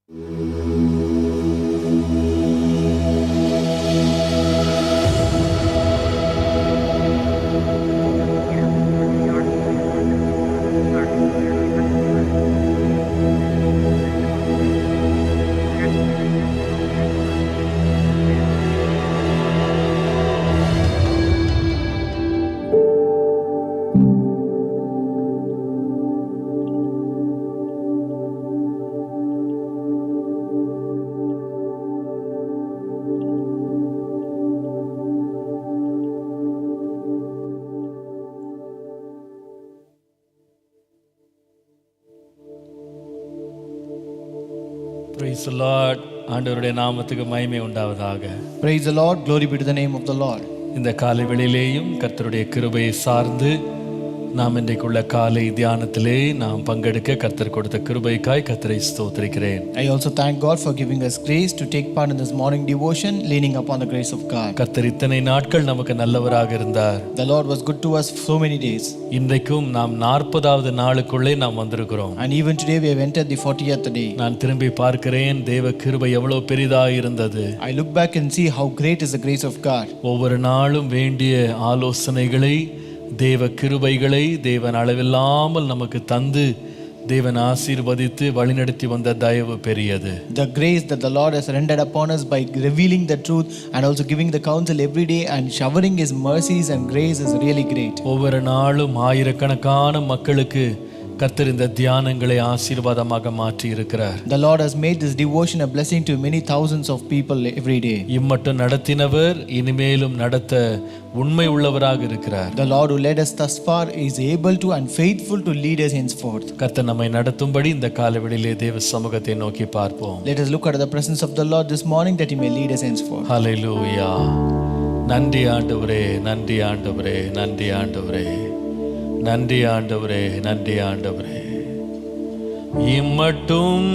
Praise the Lord. ஆண்டவருடைய நாமத்துக்கு மகிமை உண்டாவதாக. Praise the Lord. Glory be to the name of the Lord. இந்த காலை வேளையிலேயும் கர்த்தருடைய கிருபையை சார்ந்து நாம் இன்றைக்குள்ள காலை தியானத்திலே நாம் பங்கெடுக்க கர்த்தர் கொடுத்த கிருபைக்காய் கர்த்தரை ஸ்தோத்திரிக்கிறேன். I also thank God for giving us grace to take part in this morning devotion, leaning upon the grace of God. கர்த்தர் இத்தனை நாட்கள் நமக்கு நல்லவராக இருந்தார். The Lord was good to us so many days. இன்றைக்கும் நாம் 40வது நாளுக்குள்ளே நாம் வந்திருக்கிறோம். And even today we have entered the 40th day. நான் திரும்பி பார்க்கிறேன், தேவ கிருபை எவ்வளவு பெரிதாக இருந்தது. I look back and see how great is the grace of God. ஒவ்வொரு நாளும் வேண்டிய ஆலோசனைகளை, தேவ கிருபைகளை தேவன் அளவில்லாமல் நமக்கு தந்து தேவன் ஆசீர்வதித்து வழிநடத்தி வந்த தயவு பெரியது. The grace that the Lord has rendered upon us by revealing the truth and also giving the counsel every day and showering His mercies and grace is really great. ஒவ்வொரு நாளும் ஆயிரக்கணக்கான மக்களுக்கு கர்த்தர் இந்த தியானங்களை ஆசீர்வாதமாக மாற்றி இருக்கிறார். The Lord has made this devotion a blessing to many thousands of people every day. இம்மட்டும் நடத்தினவர் இனிமேலும் நடத்த உண்மை உள்ளவராக இருக்கிறார். The Lord who led us thus far is able to and faithful to lead us henceforth. கர்த்தர் நம்மை நடத்தும்படி இந்த காலவெளியிலே தேவ சமூகத்தை நோக்கி பார்ப்போம். Let us look at the presence of the Lord this morning that He may lead us henceforth. ஹல்லேலூயா. நன்றி ஆண்டவரே, நன்றி ஆண்டவரே, நன்றி ஆண்டவரே, நன்றி ஆண்டவரே, நன்றி ஆண்டவரே. இம்மட்டும்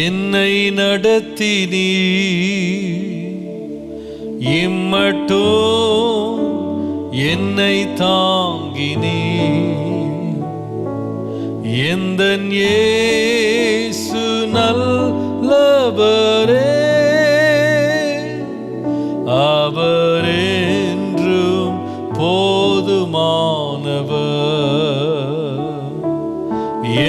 என்னை நடத்தினீ, இம்மட்டும் என்னை தாங்கினீ, எந்தன் இயேசு நல்லவரே, அவரென்றும் போதுமானவர்,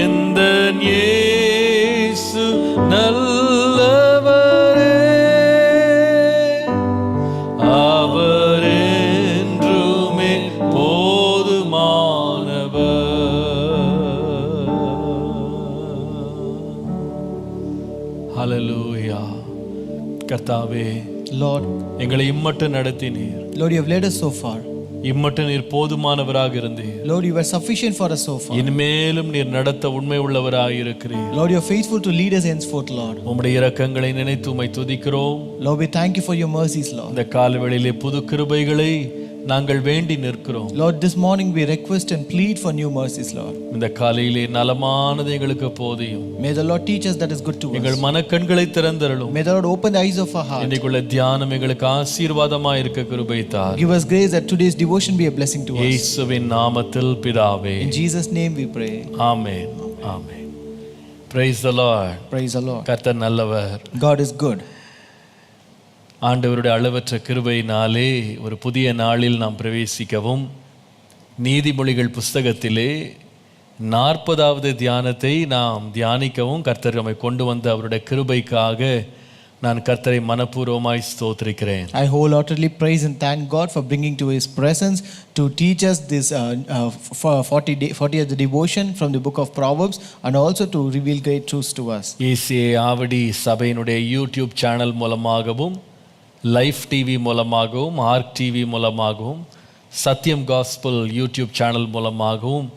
எந்தன் இயேசு நல்லவரே, அவரென்றுமே போதுமானவர். ஹல்லேலூயா. கர்த்தாவே, Lord, எங்களை இம்மட்டும் நடத்தினீர். Lord, You have led us so far. இம்மட்டும் நீர் போதுமானவராக இருந்தீர். Lord, You were sufficient for us so far. இனிமேலும் நீர் நடத்த உண்மை உள்ளவராக இருக்கிறீர். Lord, You are faithful to lead us henceforth, Lord. உம்முடைய இரக்கங்களை நினைத்து உம்மை துதிக்கிறோம். Lord, we thank You for Your mercies, Lord. இந்த காலவெளியிலே புது கிருபைகளை நாங்கள் வேண்டி நிற்கிறோம். Lord, this morning we request and plead for new mercies, Lord. இந்த காலையிலே நலமானது எங்களுக்கு போதியும். May the Lord teach us that is good to us. எங்கள் மனக்கண்களை திறந்தருளும். May the Lord open the eyes of our heart. இன்றைக்குள்ள தியானம் எங்களுக்கு ஆசீர்வாதமாய் இருக்க கிருபை தார். Give us grace that today's devotion be a blessing to us. இயேசுவின் நாமத்தில் பிதாவே. In Jesus' name we pray. Amen. Amen. Praise the Lord. Praise the Lord. கர்த்தர் நல்லவர். God is good. ஆண்டவருடைய அளவற்ற கிருபையினாலே ஒரு புதிய நாளில் நாம் பிரவேசிக்கவும், நீதிமொழிகள் புஸ்தகத்திலே 40வது தியானத்தை நாம் தியானிக்கவும் கர்த்தர் நம்மை கொண்டு வந்த அவருடைய கிருபைக்காக நான் கர்த்தரை மனப்பூர்வமாய் ஸ்தோத்திரிக்கிறேன். I wholeheartedly praise and thank God for bringing to His presence to teach us this 40th devotion from the book of Proverbs and also to reveal great truths to us. ACA Avadi சபையினுடைய YouTube channel மூலமாகவும், life TV மூலமாகவும், arc TV மூலமாகவும், சத்தியம் gospel YouTube channel மூலமாகவும்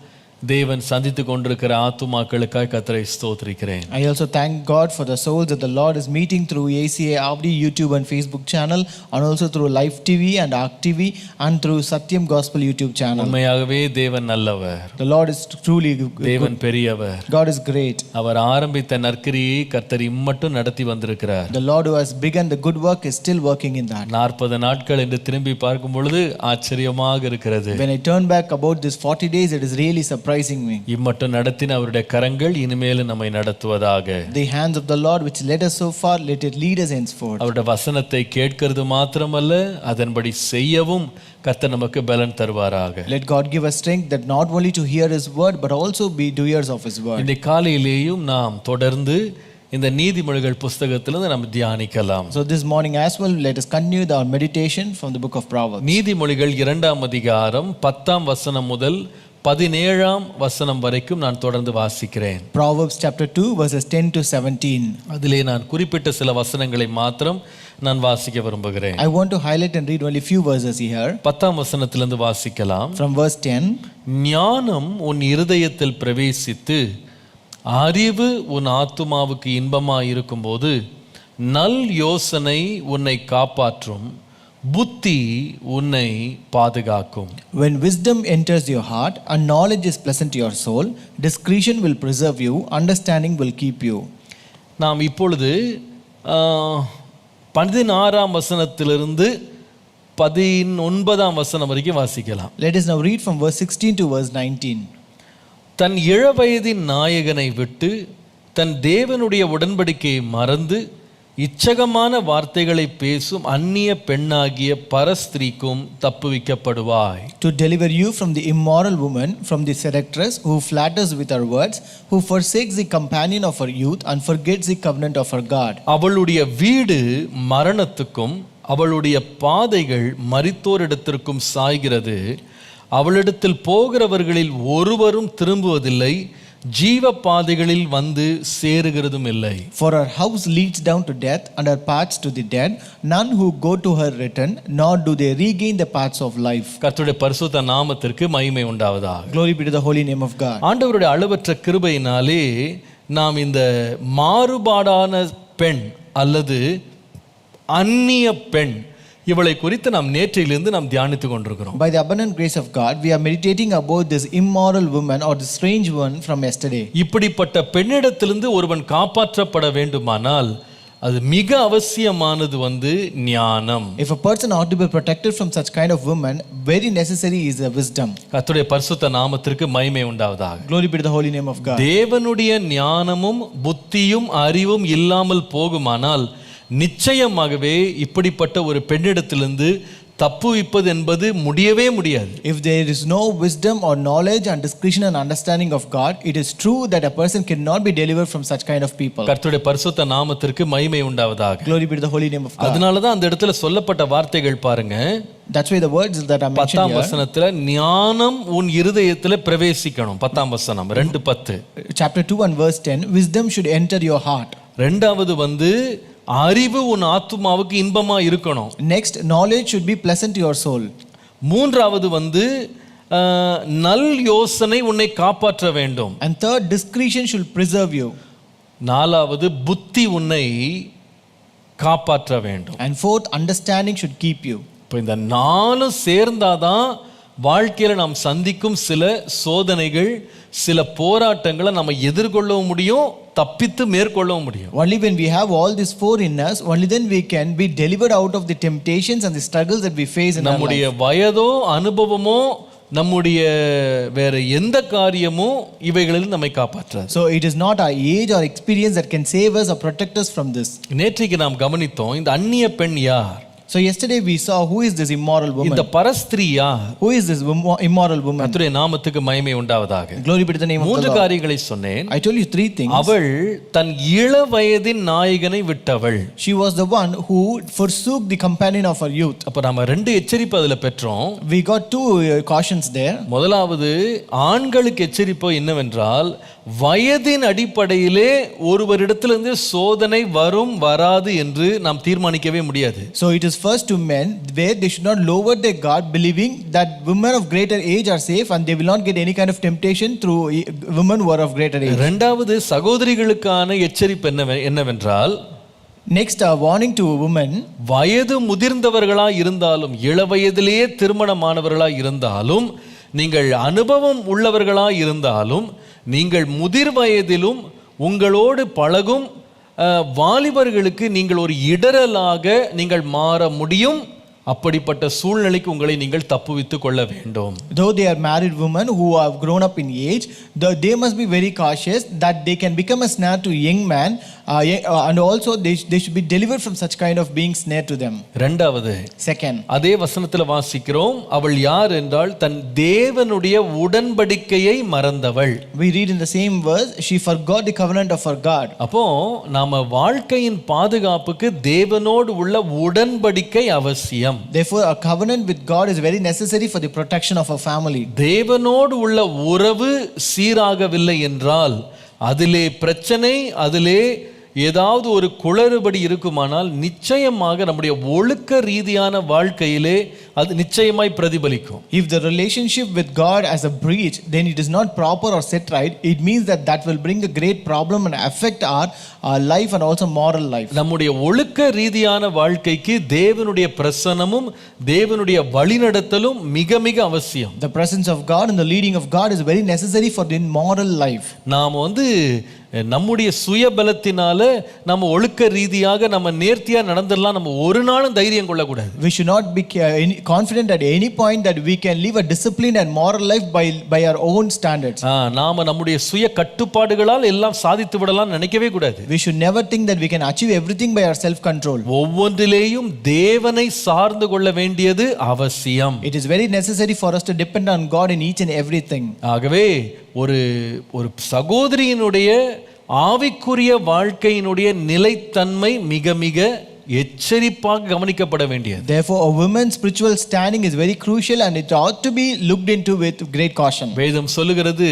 தேவன் சந்தித்து கொண்டிருக்கிற ஆத்துமாக்களுக்காக கர்த்தரை ஸ்தோத்திரிக்கிறேன். I also thank God for the souls that the Lord is meeting through ACA Avdi YouTube and Facebook channel and also through Live TV and Arc TV and through Satyam Gospel YouTube channel. உண்மையாகவே தேவன் நல்லவர். The Lord is truly தேவன் good. பெரியவர். God is great. அவர் ஆரம்பித்த நற்கிரியை கர்த்தர் இம்மட்டும் நடத்தி வந்திருக்கிறார். The Lord who has begun the good work is still working in that. 40 நாட்கள் என்று திரும்பி பார்க்கும் பொழுது ஆச்சரியமாக இருக்கிறது. When I turn back about this 40 days, it is really surprising surprising me. இம்மட்டும் நடத்தின அவருடைய கரங்கள் இனிமேலும் நம்மை நடத்துவதாக. The hands of the Lord which led us so far, let it lead us henceforth. அவருடைய வசனத்தை கேட்கிறது மாத்திரமல்ல, அதன்படி செய்யவும் கர்த்தர் நமக்கு பலன் தருவாராக. Let God give us strength that not only to hear His word but also be doers of His word. இந்த காலையிலேயும் நாம் தொடர்ந்து இந்த நீதிமொழிகள் புஸ்தகத்திலிருந்து நாம் தியானிக்கலாம். So this morning as well, let us continue our meditation from the book of Proverbs. நீதிமொழிகள் 2ஆம் அதிகாரம் 10ஆம் வசனம் முதல் 17ஆம் வசனம் வரைக்கும் நான் தொடர்ந்து வாசிக்கிறேன். Proverbs chapter 2 verses 10 to 17. அதிலே நான் குறிப்பிட்ட சில வசனங்களை மாத்திரம் நான் வாசிக்க விரும்புகிறேன். I want to highlight and read only few verses here. 10ஆம் வசனத்திலிருந்து வாசிக்கலாம். From verse 10. ஞானம் உன் இருதயத்தில் பிரவேசித்து அறிவு உன் ஆத்துமாவுக்கு இன்பமாய் இருக்கும்போது நல் யோசனை உன்னை காப்பாற்றும், புத்தி உன்னை பாதுகாக்கும். When wisdom enters your heart and knowledge is pleasant to your soul, discretion will preserve you, understanding will keep you. நாம் இப்பொழுது 16ஆம் வசனத்திலிருந்து 19ஆம் வசனம் வரைக்கும் வாசிக்கலாம். Let us now read from verse 16 to verse 19. தன் இளவயதின் நாயகனை விட்டு தன் தேவனுடைய உடன்படிக்கையை மறந்து இச்சகமான வார்த்தைகளை பேசும் அந்நிய பெண்ணாகிய பரஸ்திரீக்கும் தப்புவிக்கப்படுவாய். To deliver you from the immoral woman, from the seductress who flatters with her words, who forsakes the companion of her youth and forgets the covenant of her God. அவளுடைய வீடு மரணத்துக்கும் அவளுடைய பாதைகள் மரித்தோரிடத்திற்கும் சாய்கிறது. அவளிடத்தில் போகிறவர்களில் ஒருவரும் திரும்புவதில்லை, ஜீவ பாதைகளில் வந்து சேருகிறதும் இல்லை. For her house leads down to death and her paths to the dead. None who go to her return, nor do they regain the paths of life. கர்த்தருடைய பரிசுத்த நாமத்திற்கு மகிமை உண்டாவதாக. Glory be to the holy name of God. ஆண்டவருடைய அளவற்ற கிருபையினாலே நாம் இந்த மாறுபாடான பெண் அல்லது அந்நிய பெண் இவளை குறித்து நாம் நேற்றையிலிருந்து நாம் தியானித்துக் கொண்டிருக்கிறோம். By the abundant grace of God, we are meditating about this immoral woman or the strange one from yesterday. இப்படிப்பட்ட பெண்ணிடத்திலிருந்து ஒருவன் காப்பாற்றப்பட வேண்டுமானால் அது மிக அவசியமானது ஞானம். If a person ought to be protected from such kind of woman, very necessary is a wisdom. கர்த்தருடைய பரிசுத்த நாமத்திற்கு மகிமை உண்டாவதாக. Glory be to the holy name of God. தேவனுடைய ஞானமும் புத்தியும் அறிவும் இல்லாமல் போகுமானால் நிச்சயமாகவே இப்படிப்பட்ட ஒரு பெண்ணிடத்திலிருந்து தப்புவிப்பது என்பது முடியவே முடியாது. If there is no wisdom or knowledge and discretion and understanding of God, it is true that a person cannot be delivered from such kind of people. கர்த்தருடைய பரிசுத்த நாமத்திற்கு மகிமை உண்டாவதாக. Glory be to the holy name of God. அதனால தான் அந்த இடத்துல சொல்லப்பட்ட வார்த்தைகள் பாருங்க. That's why the words that are mentioned 10ஆம் here. வசனத்துல ஞானம் உன் இருதயத்துல பிரவேசிக்கணும். 10ஆம் வசனம் 2:10. Chapter 2 and verse 10, wisdom should enter your heart. ரெண்டாவது அறிவு உன் ஆத்துமாவுக்கு இன்பமா இருக்கணும். Next, knowledge should be pleasant to your soul. மூன்றாவது நல் யோசனை உன்னை காப்பாற்ற வேண்டும். And third, discretion should preserve you. நாலாவது புத்தி உன்னை காப்பாற்ற வேண்டும். And fourth, understanding should keep you. இப்போ இந்த நாலும் சேர்ந்தாதான் வாழ்க்கையில நாம் சந்திக்கும் சில சோதனைகள், சில போராட்டங்களை நம்ம எதிர்கொள்ளவும் முடியும், தப்பித்து மேற்கொள்ளவும் முடியும். Only when we have all these four in us, only then we can be delivered out of the temptations and the struggles that we face in our life. நம்முடைய வயதோ அனுபவமோ நம்முடைய வேற எந்த காரியமோ இவைகளில் நம்மை காப்பாற்றாது. So it is not our age or experience that can save us or protect us from this. நேற்றைக்கு நாம் கவனித்தோம், இந்த அந்நிய பெண் யார்? So yesterday we saw who is this immoral woman. இந்த பரஸ்திரீ யார்? Who is this immoral woman? கர்த்தருடைய நாமத்துக்கு மகிமை உண்டாவதாக. Glory be to the name of the Lord. மூன்று காரியங்களை சொன்னேன். I told you three things. அவள் தன் இள வயதின் நாயகனை விட்டவள். She was the one who forsook the companion of her youth. அப்ப நாம ரெண்டு எச்சரிப்பு அதுல பெற்றோம். We got two cautions there. முதலாவது ஆண்களுக்கு எச்சரிப்பு என்னவென்றால், வயதின் அடிப்படையிலே ஒருவரிடத்திலிருந்து சோதனை வரும் வராது என்று நாம் தீர்மானிக்கவே முடியாது. So it is first to men where they should not lower their guard, believing that women of greater age are safe and they will not get any kind of temptation through women who are of greater age. இரண்டாவது சகோதரிகளுக்கான எச்சரிப்பு என்னவென்றால், Next, a warning to women. வயது முதிர்ந்தவர்களா இருந்தாலும், இள வயதிலேயே திருமணமானவர்களா இருந்தாலும், நீங்கள் அனுபவம் உள்ளவர்களா இருந்தாலும், நீங்கள் முதிர் வயதிலும் உங்களோடு பழகும் வாலிபர்களுக்கு நீங்கள் ஒரு இடரலாக நீங்கள் மாற முடியும் அப்படிப்பட்ட சூழ்நிலைக்கு உங்களை நீங்கள் தப்புவித்துக் கொள்ள வேண்டும். Though they are married women who have grown up in age, they must be very cautious that they can become a snare to young man, and also they should be delivered from such kind of being snare to them. இரண்டாவது, Second, அதே வசனத்தில் வாசிக்கிறோம், அவள் யார் என்றால் தன் தேவனுடைய உடன்படிக்கையை மறந்தவள். we read in the same verse, she forgot the covenant of her God. அப்போ நாம வாழ்க்கையின் பாதுகாப்புக்கு தேவனோடு உள்ள உடன்படிக்கை அவசியம். Therefore, a covenant with God is very necessary for the protection of a family. தேவனோடு உள்ள உறவு சீராகவில்லை என்றால் அதிலே பிரச்சனை, அதிலே ஏதாவது ஒரு குளறுபடி இருக்குமானால் நிச்சயமாக நம்முடைய ஒழுக்க ரீதியான வாழ்க்கையிலே அது நிச்சயமாய் பிரதிபலிக்கும். If the relationship with God has a breach, then it is not proper or set right. It means that will bring a great problem and affect our life and also moral life. நம்முடைய ஒழுக்க ரீதியான வாழ்க்கைக்கு தேவனுடைய பிரசன்னமும் தேவனுடைய வழிநடத்தலும் மிக மிக அவசியம். The presence of God and the leading of God is very necessary for the moral life. நாம் நம்முடைய சுயபலத்தினால நம்ம ஒழுக்க ரீதியாக நம்ம நேர்த்தியா நடந்துடலாம், நம்ம ஒரு நாளும் தைரியம் கொள்ளக்கூடாது. We should not be confident at any point that we can live a disciplined and moral life by our own standards. நாம நம்முடைய சுய கட்டுப்பாடுகளால் எல்லாம் சாதித்து விடலாம் நினைக்கவே கூடாது. We should never think that we can achieve everything by our self control. ஒவ்வொன்றிலேயும் தேவனை சார்ந்து கொள்ள வேண்டியது அவசியம். It is very necessary for us to depend on God in each and everything. ஆகவே ஒரு சகோதரியினுடைய ஆவிக்குரிய வாழ்க்கையினுடைய நிலைத்தன்மை மிக மிக எச்சரிப்பாக கவனிக்கப்பட வேண்டியது. Therefore, a woman's spiritual standing is very crucial and it ought to be looked into with great caution. வேதம் சொல்லுகிறது,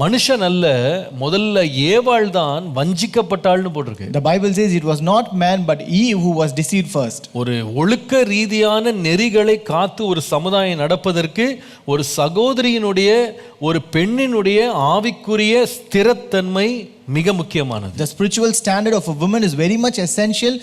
மனுஷன் அல்ல, முதல்ல ஏவாள் தான் வஞ்சிக்கப்பட்டாள்னு போட்டிருக்கு. The Bible says it was not man but Eve who was deceived first. ஒரு ஒழுக்க ரீதியான நெறிகளை காத்து ஒரு சமுதாயம் நடப்பதற்கு ஒரு சகோதரியினுடைய, ஒரு பெண்ணினுடைய ஆவிக்குரிய ஸ்திரத்தன்மை மிக முக்கியமானது. The spiritual standard of a woman is very much essential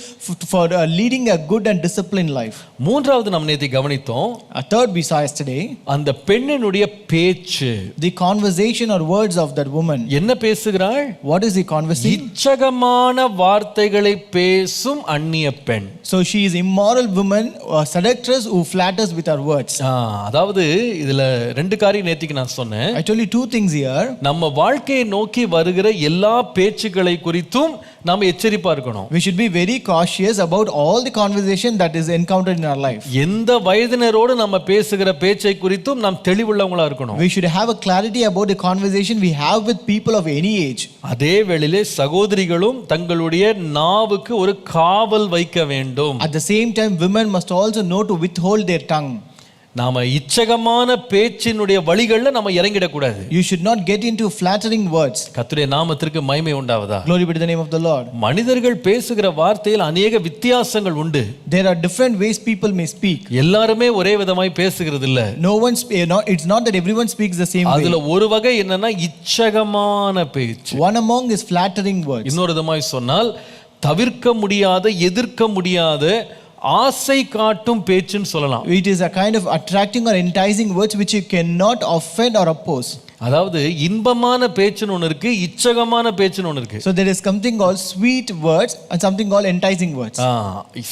for leading a good and disciplined life. மூன்றாவது நாம் நேத்து கவனித்தோம், A third we saw yesterday, அந்த பெண்ணினுடைய பேச்சு, the conversation or words of that woman. என்ன பேசுகிறாள்? What is the conversation? இச்சகமான வார்த்தைகளை பேசும் அந்நிய பெண். So she is immoral woman, a seductress who flatters with her words. அதாவது இதுல ரெண்டு காரியம் நேத்திக்கு நான் சொன்னேன். I told you two things here. நம்ம வாழ்க்கையை நோக்கி வருகிற எல்லா பேச்சுக்களை குறித்தும் நாம எச்சரிப்பா இருக்கணும். We should be very cautious about all the conversation that is encountered in our life. எந்த வயதினரோடு நம்ம பேசுகிற பேச்சை குறித்தும் நாம் தெளிவுள்ளவங்களா இருக்கணும். We should have a clarity about the conversation we have with people of any age. அதே வேளையிலே சகோதரிகளும் தங்களுடைய நாவுக்கு ஒரு காவல் வைக்க வேண்டும். At the same time, women must also know to withhold their tongue. நாம இச்சகமான பேச்சினுடைய வழிகள்ல நம்ம இறங்கிடக்கூடாது. You should not get into flattering words. கர்த்தருடைய நாமத்திற்கு மகிமை உண்டாவதா. Glory be to the name of the Lord. மனிதர்கள் பேசுகிற வார்த்தையில் அநேக வித்தியாசங்கள் உண்டு. There are different ways people may speak. எல்லாருமே ஒரே விதமாய் பேசுகிறது இல்ல. It's not that everyone speaks the same way. அதுல ஒரு வகை என்னன்னா இச்சகமான பேச்சு. One among is flattering words. இன்னொரு விதமாய் சொன்னால் தவிர்க்க முடியாத, எதிர்க்க முடியாத ஆசை காட்டும் பேச்சுன்னு சொல்லலாம். It is a kind of attracting or enticing words which you cannot offend or oppose. அதாவது இன்பமான பேச்சுன்னு ஒன்று இருக்கு, இச்சகமான பேச்சுன்னு ஒன்று இருக்கு. So there is something called sweet words and something called enticing words.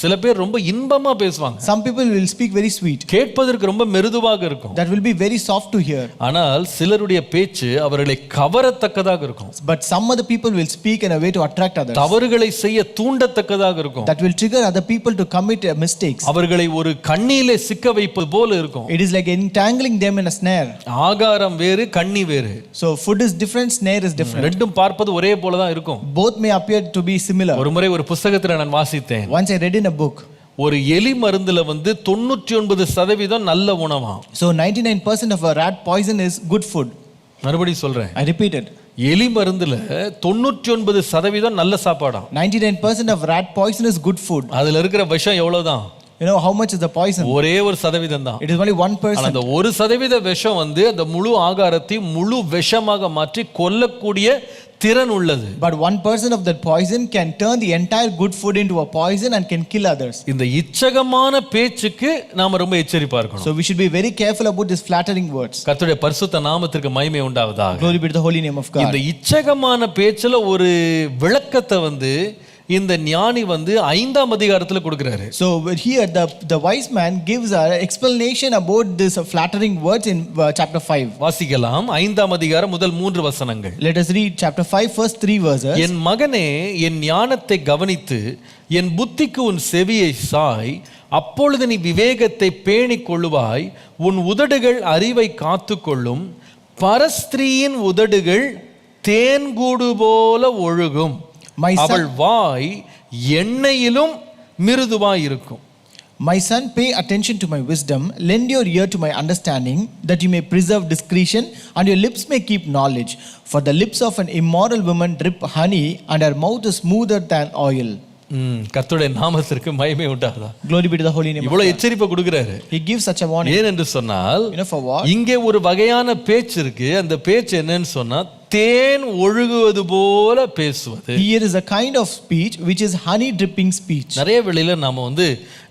சில பேர் ரொம்ப இன்பமா பேசுவாங்க. Some people will speak very sweet. கேட்பதற்கு ரொம்ப மிருதுவாக இருக்கும். That will be very soft to hear. ஆனால் சிலருடைய பேச்சு அவர்களை கவரத்தக்கதாக இருக்கும். But some other people will speak in a way to attract others. தவறுகளை செய்ய தூண்டத்தக்கதாக இருக்கும். That will trigger other people to commit mistakes. அவர்களை ஒரு கண்ணியிலே சிக்க வைப்பது போல இருக்கும். It is like entangling them in a snare. ஆகாரம் வேறு, கண்ணி வேறு. So food is different, snare is different. ரெண்டும் பார்ப்பது ஒரே போல தான் இருக்கும். Both may appear to be similar. ஒரு முறை ஒரு புத்தகத்துல நான் வாசித்தேன். Once I read in a book. ஒரு எலி மருந்துல 99% நல்ல உணவா. So 99% of a rat poison is good food. மறுபடியும் சொல்றேன். I repeat it. எலி மருந்துல 99% நல்ல சாப்பாடா. 99% of rat poison is good food. அதுல இருக்கிற விஷம் எவ்வளவுதான்? You know how much is the poison? ஒரே ஒரு சதவீதம் தான். It is only 1%. அந்த 1% விஷம் அந்த முழு ஆகாரத்தை முழு விஷமாக மாற்றி கொல்லக்கூடிய திறன் உள்ளது. But 1% of that poison can turn the entire good food into a poison and can kill others. இந்த இச்சகமான பேச்சுக்கு நாம ரொம்ப எச்சரிப்பா இருக்கணும். So we should be very careful about these flattering words. கர்த்தருடைய பரிசுத்த நாமத்திற்கு மகிமை உண்டாவதாக. Glory be to the holy name of God. இந்த இச்சகமான பேச்சுல ஒரு விளக்கத்தை இந்த ஞானி வந்து 5ஆம் அதிகாரத்துல கொடுக்கிறாரு. So here the wise man gives an explanation about this flattering words in chapter 5. வாசிக்கலாம் 5ஆம் அதிகாரம் முதல் 3 வசனங்கள். Let us read chapter 5 first 3 verses. என் மகனே, என் ஞானத்தை கவனித்து என் புத்திக்கு உன் செவியை சாய், அப்பொழுது நீ விவேகத்தை பேணிக் கொள்ளுவாய். உன் உதடுகள் அறிவை காத்துக்கொள்ளும். பரஸ்திரீயின் உதடுகள் தேன்கூடு போல ஒழுகும். அவள் வாய் எண்ணெயிலும் மிருதுவாய் இருக்கும். My son, pay attention to my wisdom, lend your ear to my understanding, that you may preserve discretion and your lips may keep knowledge. For the lips of an immoral woman drip honey, and her mouth is smoother than oil. கர்த்தருடைய நாமத்திற்கு மகிமை உண்டாகுதா? Glory be to the holy name. இவ்வளவு எச்சரிப்பை கொடுக்கிறாரு. He gives such a warning. ஏன் என்று சொன்னால், for what? இங்கே ஒரு வகையான பேச்சு இருக்கு. அந்த பேச்சு என்னன்னு சொன்னா, தேன் ஒழுகுவது போல பேசுவது. Here is a kind of speech which is honey dripping speech. நிறைய வேளையில நாம வந்து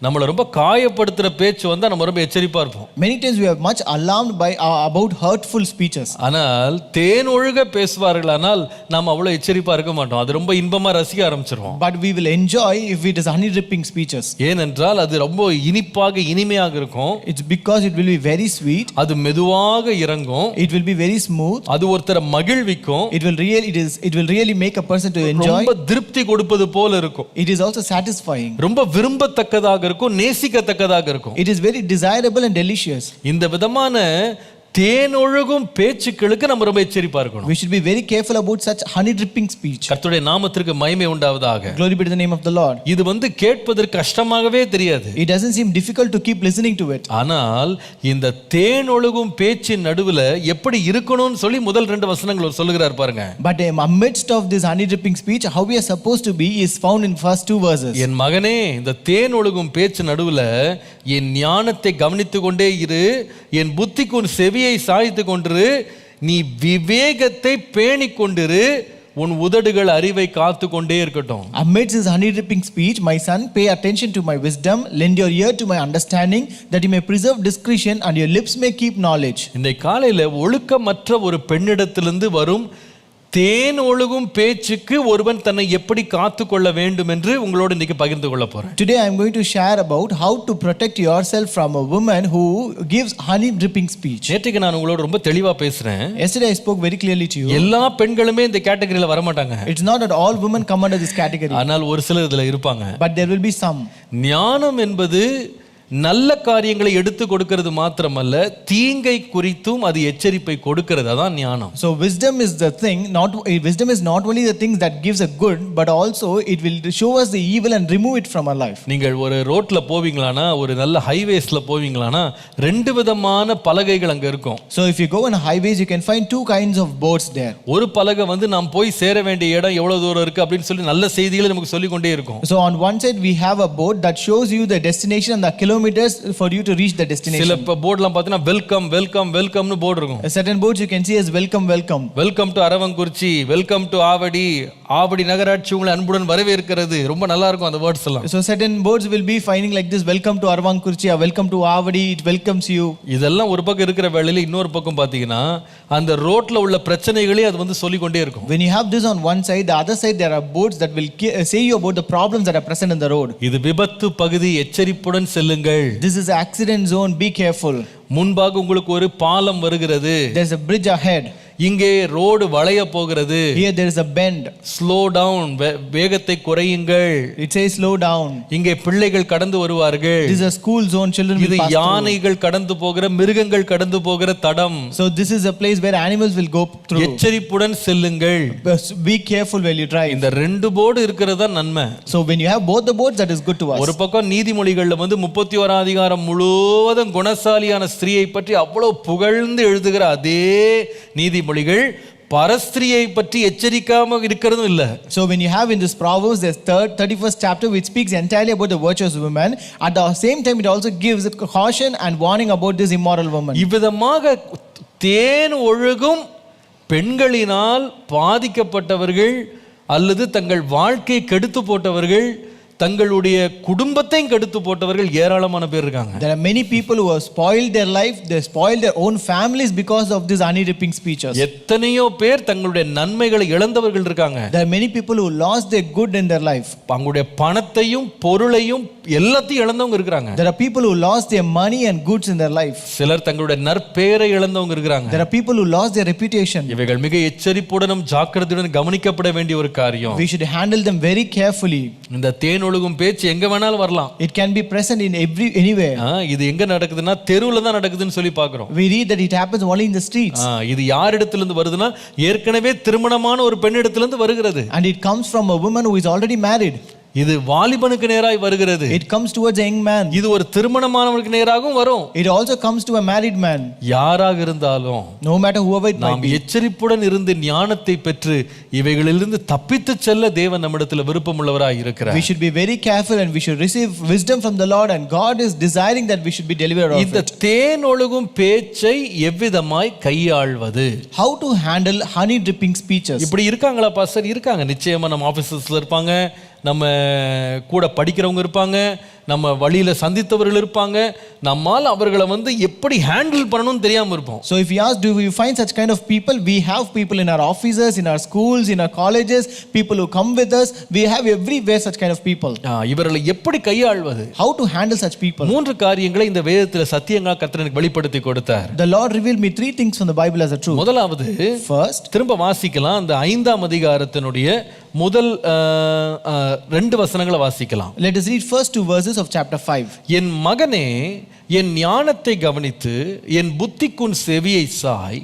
நம்மள ரொம்ப காயப்படுத்துற பேச்சு வந்தா நம்ம ரொம்ப எச்சரிப்பா இருப்போம். Many times we are much alarmed by about hurtful speeches. ஆனால் தேன் ஒழுக பேசுவார்களானால் நாம் அவ்வளவு எச்சரிப்பா இருக்க மாட்டோம். அது ரொம்ப இன்பமா ரசிக்க ஆரம்பிச்சிருவோம். But we will enjoy if it is honey dripping speeches. ஏனென்றால் அது ரொம்ப இனிப்பாக இனிமையாக இருக்கும். It's because it will be very sweet. அது மெதுவாக இறங்கும். It will be very smooth. அது ஒருத்தரை மகிழ்விக்கும். It will really make a person to enjoy. ரொம்ப திருப்தி கொடுப்பது போல இருக்கும். It is also satisfying. ரொம்ப விரும்பத்தக்கதாக இருக்கும், நேசிக்கத்தக்கதாக இருக்கும். It is very desirable and delicious. இந்த விதமான தேன் ஒழுகும் பேச்சுக்களுக்கு நம்ம ரொம்ப எச்சரிப்பா இருக்கணும். We should be very careful about such honey dripping speech. கர்த்தருடைய நாமத்திற்கு மகிமை உண்டாவதாக. Glory be to the name of the Lord. இது வந்து கேட்பதற்கு கஷ்டமாகவே தெரியாது. It doesn't seem difficult to keep listening to it. ஆனால் இந்த தேன் ஒழுகும் பேச்சின் நடுவுல எப்படி இருக்கணும்னு சொல்லி முதல் 2 வசனங்கள் சொல்லுகிறார் பாருங்க. But amidst of this honey dripping speech, how we are supposed to be is found in first 2 verses. என் மகனே, இந்த தேன் ஒழுகும் பேச்சு நடுவுல என் ஞானத்தை கவனித்துக் கொண்டே இரு, என் புத்திக்கு உன் செவியை சாய்த்து கொண்டிரு, நீ விவேகத்தை பேணிக் கொண்டிரு, உன் உதடுகள் அறிவை காத்து கொண்டே இருக்கட்டும். Amidst this honey dripping speech, my son, pay attention to my wisdom, lend your ear to my understanding, that you may preserve discretion and your lips may keep knowledge. இந்த காலையில ஒழுக்கமற்ற ஒரு பெண்ணிடத்திலிருந்து வரும் தேன் ஒழுகும் பேச்சுக்கு ஒருவன் தன்னை எப்படி காத்துக்கொள்ள வேண்டும் என்று உங்களோடு இன்னைக்கு பகிர்ந்து கொள்ள போறேன். Today I am going to share about how to protect yourself from a woman who gives honey dripping speech. நேற்றுக்கு நான் உங்களோட ரொம்ப தெளிவா பேசுறேன். Yesterday I spoke very clearly to you. எல்லா பெண்களுமே இந்த கேட்டகரியில வர மாட்டாங்க. It's not that all women come under this category. ஆனால் ஒரு சிலர் இதுல இருப்பாங்க. But there will be some. ஞானம் என்பது நல்ல காரியங்களை எடுத்து கொடுக்கிறது மாத்திரமல்ல, தீங்கை குறித்தும் அது எச்சரிப்பை கொடுக்கிறது. அதான் ஞானம். So wisdom is the thing, wisdom is not only the things that gives a good, but also it will show us the evil and remove it from our life. நீங்கள் ஒரு ரோட்ல போவீங்களானா, ஒரு நல்ல ஹைவேஸ்ல போவீங்களானா, 2 விதமான பலகைகள் அங்க இருக்கும். So if you go on highways, you can find 2 kinds of boards there. ஒரு பலகை வந்து நாம் போய் சேர வேண்டிய இடம் எவ்வளவு தூரம் இருக்கு அப்படின்னு சொல்லி நல்ல செய்திகளை நமக்கு சொல்லிக் கொண்டே இருக்கும். So on one side we have a board that shows you the destination and the kilometers for you to reach the destination. சில போர்ட்லாம் பார்த்தீங்கன்னா வெல்கம் வெல்கம் வெல்கம்னு போர்டு இருக்கும். Certain boards you can see as welcome welcome. Welcome to Aravakurichi, welcome to Avadi, Avadi நகராட்சி உங்களை அன்புடன் வரவேற்கிறது. ரொம்ப நல்லா இருக்கும் அந்த வேர்ட்ஸ் எல்லாம். So certain boards will be finding like this, welcome to Aravankurchi or welcome to Avadi, it welcomes you. இதெல்லாம் ஒரு பக்கம் இருக்கிற வேளையில இன்னொரு பக்கம் பாத்தீங்கன்னா அந்த ரோட்ல உள்ள பிரச்சனைகளே அது வந்து சொல்லிக் கொண்டே இருக்கும். When you have this on one side, the other side there are boards that will say you about the problems that are present in the road. இது விபத்து பகுதி, எச்சரிப்புடன் செல்லுங்கள். This is an accident zone, be careful. முன்பாக உங்களுக்கு ஒரு பாலம் வருகிறது. There's a bridge ahead. இங்கே ரோடு வளைய போகிறது. Here there is a bend. Slow down, வேகத்தை குறையுங்கள். It says slow down. இங்கே பிள்ளைகள் கடந்து வருவார்கள். This is a school zone, children will pass through. இது யானைகள் கடந்து போகிற, மிருகங்கள் கடந்து போகிற தடம். So this is a place where animals will go through. எச்சரிப்புடன் செல்லுங்கள். Be careful while you drive. இந்த 2 போர்டு இருக்கிறதா நன்மை. So when you have both the boards, that is good to us. ஒரு பக்கம் நீதிமொழிகள்ல வந்து 31 அதிகாரம் முழுவதும் குணசாலியான ஸ்திரீயை பற்றி அவ்வளவு புகழ்ந்து எழுதுகிற அதே நீதிமொழிகள் பரஸ்திரியை பற்றி எச்சரிக்காம இருக்கிறதும் இல்ல. So when you have in this Proverbs, there's 31st chapter which speaks entirely about the virtuous woman. At the same time, it also gives a caution and warning about this immoral woman. இவ்விதமாக தேன் ஒழுகும் பெண்களினால் பாதிக்கப்பட்டவர்கள் அல்லது தங்கள் வாழ்க்கையை கெடுத்து போட்டவர்கள் தங்களுடைய குடும்பத்தையும் கெடுத்து போட்டவர்கள் ஏராளமான பேர் இருக்காங்க. There are many people who have spoiled their life, they spoiled their own families because of these honey dripping speeches. எத்தனையோ பேர் தங்களுடைய நன்மைகளை இழந்தவர்கள் இருக்காங்க. There are many people who lost their good in their life. அவங்களுடைய பணத்தையும் பொருளையும் எல்லாத்தையும் இழந்தவங்க இருக்காங்க. There are people who lost their money and goods in their life. சிலர் தங்களுடைய நற்பெயரை இழந்தவங்க இருக்காங்க. There are people who lost their reputation. இவைகள் மிக எச்சரிப்புடனும் ஜாக்கிரதையுடன் கவனிக்கப்பட வேண்டிய ஒரு காரியம். We should handle them very carefully. இந்த தேன் ஒழுகும் பேச்சு எங்க வேணாலும் வரலாம். It can be present in anywhere. இது எங்க நடக்குதுன்னா தெருவுல தான் நடக்குதுன்னு சொல்லி பார்க்கிறோம். We read that it happens only in the streets. இது யார் இடத்துல இருந்து வருதுன்னா ஏற்கனவே திருமணமான ஒரு பெண் இடத்துல இருந்து வருகிறது. And it comes from a woman who is already married. இது வாலிபனுக்கு நேராய் வருகிறது. It comes towards a young man. இது ஒரு திருமணமானவனுக்கு நேராகவும் வரும். It also comes to a married man. யாராக இருந்தாலும் no matter whoever it might நாம் be, எச்சரிப்புடன் இருந்து ஞானத்தை பெற்று இவைகளிலிருந்து தப்பித்து செல்ல தேவன் நம்மிடத்தில் விருப்பமுள்ளவராய் இருக்கிறார். we should be very careful and we should receive wisdom from the Lord, and God is desiring that we should be delivered of இந்த it. தேன் ஒழுகும் பேச்சை எவ்விதமாய் கையாள்வது? How to handle honey dripping speeches? இப்படி இருக்காங்களா பாஸ்டர்? இருக்காங்க, நிச்சயமா. நம்ம ஆபீசஸ்ல இருப்பாங்க, நம்ம கூட படிக்கிறவங்க இருப்பாங்க, நம்ம வழியில சந்தித்தவர்கள் இருப்பாங்க. நம்மால் அவர்களை எப்படி ஹேண்டில் பண்ணணும்னு தெரியாம இருப்போம். So if you ask, do we find such kind of people? We have people in our offices, in our schools, in our colleges, people who come with us. We have everywhere such kind of people. இவர்களை எப்படி கையாள்வது? How to handle such people? மூன்று காரியங்களை இந்த வேதத்துல சத்தியங்களா கர்த்தர் எனக்கு வெளிப்படுத்தி கொடுத்தார். The Lord revealed me 3 things from the Bible as a truth. முதலாவது, First, திரும்ப வாசிக்கலாம், அந்த 5ஆம் அதிகாரத்தினுடைய முதல் 2 வசனங்களை வாசிக்கலாம். let us read first 2 verses of chapter 5. என் மகனே, என் ஞானத்தை கவனித்து என் புத்திக்குன் செவியை சாய்,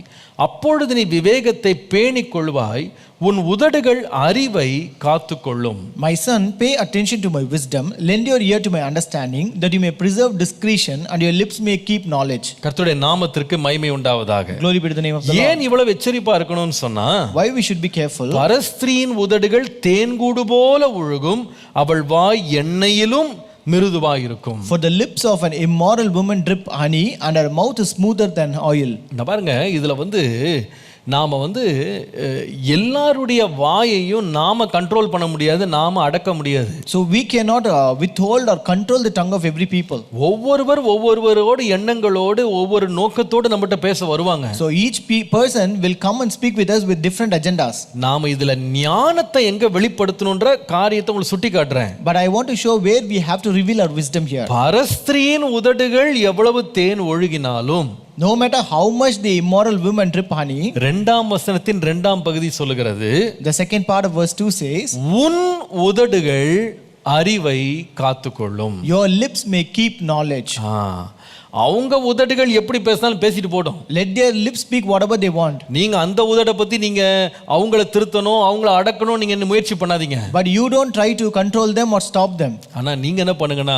அப்பொழுது நீ விவேகத்தை பேணிக் கொள்வாய், உன் உதடுகள் அறிவை காத்துக்கொள்ளும். My son, pay attention to my wisdom, lend your ear to my understanding, that you may preserve discretion and your lips may keep knowledge. கர்த்தருடைய நாமத்திற்கு மகிமை உண்டாவதாக. Glory be to the name of the Lord. ஏன் இவ்வளவு எச்சரிப்பா இருக்கணும்னு சொன்னா, Why we should be careful? பரஸ்திரியின் உதடுகள் தேன்கூடு போல ஒழுகும், அவள் வாய் எண்ணெயிலும் மிருதுவாய் இருக்கும். For the lips of an immoral woman drip honey, and her mouth is smoother than oil. இந்த பாருங்க, இதுல நாம எல்லாருடைய வாயையும் நாம கண்ட்ரோல் பண்ண முடியாது, நாம அடக்க முடியாது. So we cannot withhold or control the tongue of every people. ஒவ்வொருவரோடு எண்ணங்களோடு ஒவ்வொரு நோக்கத்தோடு நம்மகிட்ட பேச வருவாங்க. So each person will come and speak with us with different agendas. நாம இதுல ஞானத்தை எங்க வெளிப்படுத்தணும்ன்ற காரியத்தை உங்களுக்கு சுட்டி காட்டுறேன். But I want to show where we have to reveal our wisdom here. பரஸ்திரியின் உதடுகள் எவ்வளவு தேன் ஒழுகினாலும், no matter how much the immoral women drip honey, 2ஆம் வசனத்தின் 2ஆம் பகுதி சொல்லுகிறது, the second part of verse 2 says, உன் உதடுகள் அறிவை காத்துக்கொள்ளும். your lips may keep knowledge. அவங்க உதடுகள் எப்படி பேசினாலும் பேசிட்டு போடும். Let their lips speak whatever they want. நீங்க அந்த உதட பத்தி நீங்க அவங்கள திருத்தணும், அவங்கள அடக்கணும் நீங்க முயற்சி பண்ணாதீங்க. But you don't try to control them or stop them. ஆனா நீங்க என்ன பண்ணுங்கன்னா,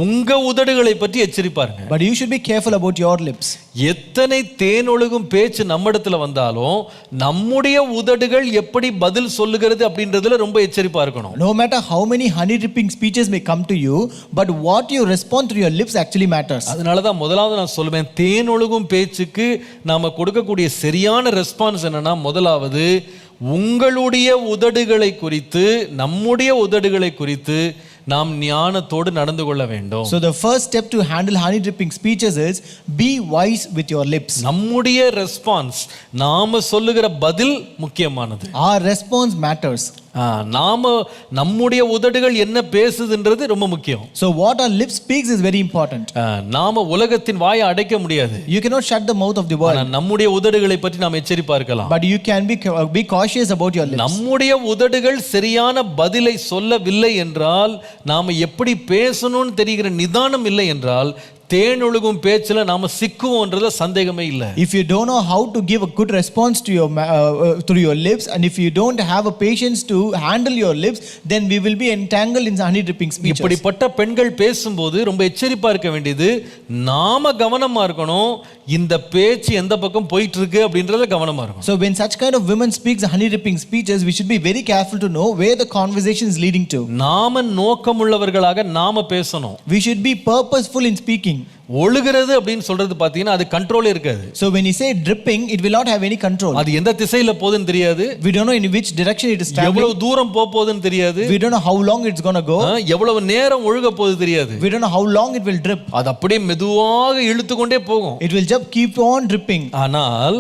உங்க உதடுகளை பற்றி எச்சரிப்பாருங்க. But you should be careful about your lips. எத்தனை தேன் ஒழுகும் பேச்சு நம்மிடத்துல வந்தாலும் நம்முடைய உதடுகள் எப்படி பதில் சொல்லுகிறது அப்படின்றதுல ரொம்ப எச்சரிப்பா இருக்கணும். No matter how many honey dripping speeches may come to you, but what you respond through your lips actually matters. அதனாலதான் முதலாவது நான் சொல்லுவேன், தேன் ஒழுகும் பேச்சுக்கு நாம கொடுக்கக்கூடிய சரியான ரெஸ்பான்ஸ் என்னன்னா, முதலாவது உங்களுடைய உதடுகளை குறித்து, நம்முடைய உதடுகளை குறித்து நாம் ஞானத்தோடு நடந்து கொள்ள வேண்டும். So the first step to handle honey dripping speeches is be wise with your lips. நம்முடைய ரெஸ்பான்ஸ், நாம சொல்லுகிற பதில் முக்கியமானது. Our response matters. நாம நம்முடைய உதடுகள் என்ன பேசுதுன்றது ரொம்ப முக்கியம். So what our lips speaks is very important. நாம உலகத்தின் வாயை அடைக்க முடியாது. You cannot shut the mouth of the world. நம்முடைய உதடுகளை பற்றி நாம் எச்சரிப்பா இருக்கலாம். But you can be cautious about your lips. நம்முடைய உதடுகள் சரியான பதிலை சொல்லவில்லை என்றால், நாம எப்படி பேசணும்னு தெரிகிற நிதானம் இல்லை என்றால், தேன் ஒழுகும் பேச்சில் நாம சிக்குவோன்றதுல சந்தேகமே இல்லை. If you don't know how to give a good response to your through your lips, and if you don't have a patience to handle your lips, then we will be entangled in honey dripping speeches. இப்படிப்பட்ட பெண்கள் பேசும்போது ரொம்ப எச்சரிப்பா இருக்க வேண்டியது, நாம கவனமா இருக்கணும், இந்த பேச்சு எந்த பக்கம் போயிட்டு இருக்கு அப்படின்றதுல கவனமா இருக்கணும். So when such kind of women speaks honey dripping speeches, we should be very careful to know where the conversation is leading to. நாம நோக்கமுள்ளவர்களாக நாம பேசணும். We should be purposeful in speaking. dripping. ஒழுகிறது அப்படின்னு சொல்றது பாத்தீங்கன்னா அது கண்ட்ரோலே இருக்காது. So when you say dripping, it will not have any control. அது எந்த திசையில போகுதுன்னு தெரியாது. We don't know in which direction it is traveling. எவ்வளவு தூரம் போகுதுன்னு தெரியாது. We don't know how long it's going to go. எவ்வளவு நேரம் ஒழுக போகுது தெரியாது. We don't know how long it will drip. அது அப்படியே மெதுவாக இழுத்துக்கொண்டே போகும். It will just keep on dripping. ஆனால்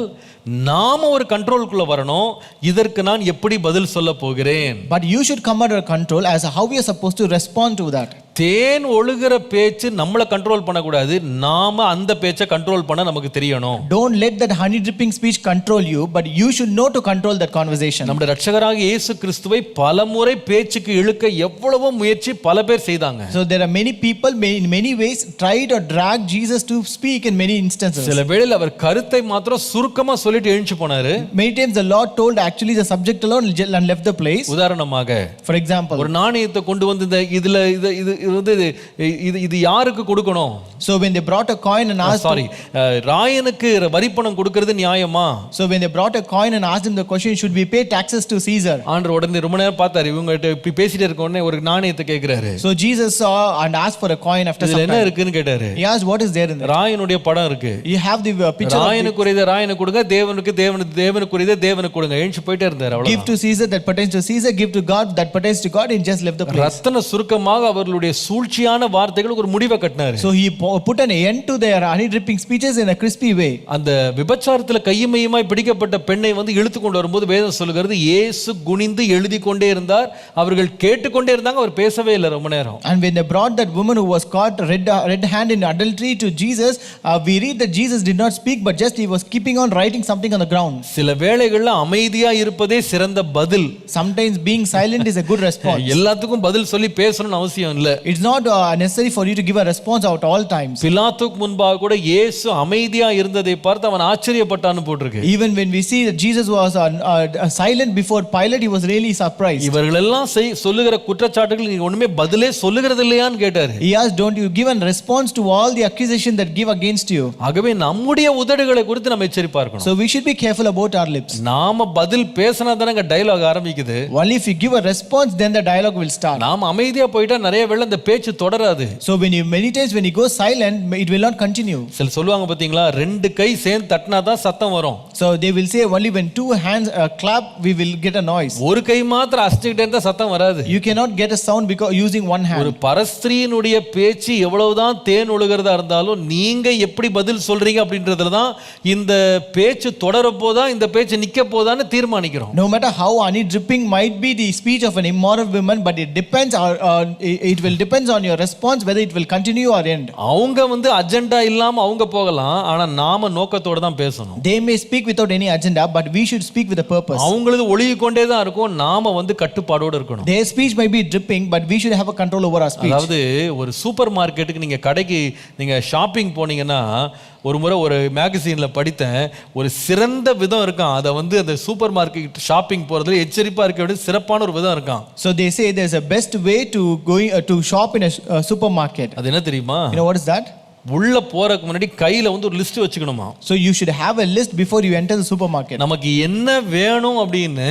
நாம ஒரு கண்ட்ரோலுக்குள்ள வரணும். இதற்கு நான் எப்படி பதில் சொல்ல போகிறேன்? But you should come under control as how we are supposed to respond to that. தேன் ஒழுகிற பேச்சு நம்மளை கண்ட்ரோல் பண்ணக்கூடாது. நாம அந்த பேச்சை கண்ட்ரோல் பண்ண நமக்கு தெரியணும். Don't let that honey dripping speech control you, but you should know to control that conversation. நம்முடைய ரட்சகராகிய இயேசு கிறிஸ்துவை பலமுறை பேச்சுக்கு இழுக்க எவ்வளவோ முயற்சி பல பேர் செய்தாங்க. So there are many people in many ways tried or dragged Jesus to speak in many instances. சில வேளையில் அவர் கருத்தை மாத்திரம் சுருக்கமா சொல்லிட்டு எழுந்து போனாரு. Many times the Lord told actually the subject alone and left the place. உதாரணமாக for example, ஒரு நாணயத்தை கொண்டு வந்து இந்த இதுல இது யாருக்கு கொடுக்கணும்? So when they brought a coin and asked ராயனுக்கு வரிப்பணம் கொடுக்கிறது நியாயமா? So when they brought a coin and asked him the question, should we pay taxes to Caesar? ஆண்டவர் உடனே ரொம்ப நேரம் பார்த்தாரு. இவங்க இப்படி பேசிட்டே இருக்க உடனே ஒரு நாணயத்தை கேக்குறாரு. So Jesus saw and asked for a coin after some time. என்ன இருக்குன்னு கேட்டாரு. He asked what is there in there? ராயனுடைய படம் இருக்கு. You have the picture. ராயனுக்குரியதை ராயனுக்கு கொடுங்க, தேவனுக்குரியதை தேவனுக்கு கொடுங்க. எழுந்து போயிட்டே இருந்தாரு. அவ்வளவுதான். Give to Caesar that pertains to Caesar, give to God that pertains to God, and just left the place. ரத்தன சுருக்கமாக அவர்களுடைய சூழ்ச்சியான வார்த்தைகளுக்கு ஒரு முடிவை கட்டினாரு. So he put an end to their honey dripping speeches in a crispy way. அந்த விபச்சாரத்துல கையுமையுமாய் பிடிக்கப்பட்ட பெண்ணை வந்து இழுத்து கொண்டு வரும்போது வேதம் சொல்லுகிறது இயேசு குனிந்து எழுதி கொண்டே இருந்தார். அவர்கள் கேட்டுக்கொண்டே இருந்தாங்க. அவர் பேசவே இல்லை ரொம்ப நேரம். And when they brought that woman who was caught red hand in adultery to Jesus, we read that Jesus did not speak, but just he was keeping on writing something on the ground. சில வேளைகள்ல அமைதியா இருப்பதே சிறந்த பதில். Sometimes being silent is a good response. எல்லாத்துக்கும் பதில் சொல்லி பேசணும்னு அவசியம் இல்லை. It's not necessary for you to give a response at all times. பிலாத்துக்கு முன்பாக கூட இயேசு அமைதியா இருந்ததை பார்த்து அவன் ஆச்சரியப்பட்டான்னு போட்டிருக்கு. Even when we see that Jesus was silent before Pilate, he was really surprised. இவர்கள் எல்லாம் சொல்லுகிற குற்றச்சாட்டுகள் நீங்க ஒண்ணுமே பதிலே சொல்லுகிறது இல்லையான்னு கேட்டாரு. He asked, don't you give a response to all the accusation that give against you? ஆகவே நம்முடைய உதடுகளை குறித்து நம்ம எச்சரிப்பா இருக்கணும். So we should be careful about our lips. நாம பதில் பேசினா தானங்க டயலாக் ஆரம்பிக்குது. Only if you give a response, then the dialogue will start. நாம அமைதியா போயிட்டா நிறைய வேளை அந்த பேச்சு தொடராது. So many times when you go silent, it will not continue. சில சொல்லுவாங்க பாத்தீங்களா, ரெண்டு கை சேர்ந்து தட்டினா தான் சத்தம் வரும். So they will say only when two hands clap we will get a noise. ஒரு கை மாத்திரம் அசைச்சிட்டே இருந்தா சத்தம் வராது. You cannot get a sound because using one hand. ஒரு பரஸ்திரியினுடைய பேச்சு எவ்வளவுதான் தேன் ஒழுகிறதா இருந்தாலும் நீங்க எப்படி பதில் சொல்றீங்க அப்படின்றதுல தான் இந்த பேச்சு தொடர போதா இந்த பேச்சு நிக்க போதான்னு தீர்மானிக்கிறோம். No matter how honey dripping might be the speech of an immoral woman, but it depends it will depends on your response whether it will continue or end. அவங்க வந்து அஜெண்டா இல்லாம அவங்க போகலாம். ஆனா நாம நோக்கத்தோட தான் பேசணும். They may speak without any agenda, but we should speak with a purpose. அவங்களது ஒழுகி கொண்டே தான் இருக்கும். நாம வந்து கட்டுப்பாடோட இருக்கணும். Their speech may be dripping, but we should have a control over our speech. அதாவது ஒரு சூப்பர் மார்க்கெட்டுக்கு நீங்க கடைக்கு நீங்க ஷாப்பிங் போனீங்கன்னா ஒரு முறை ஒரு மேகசின்ல படித்தேன். ஒரு சிறந்த விதம் இருக்கான். அதை வந்து அந்த சூப்பர் மார்க்கெட் ஷாப்பிங் போறதுல எச்சரிப்பா இருக்க வேண்டிய சிறப்பான ஒரு விதம் இருக்கான். So they say there's a best way to going to shop in a supermarket. அது என்ன தெரியுமா? You know what is that? உள்ள போறதுக்கு முன்னாடி கையில வந்து ஒரு list வச்சுக்கணுமா. So you should have a list before you enter the supermarket. நமக்கு என்ன வேணும் அப்படின்னு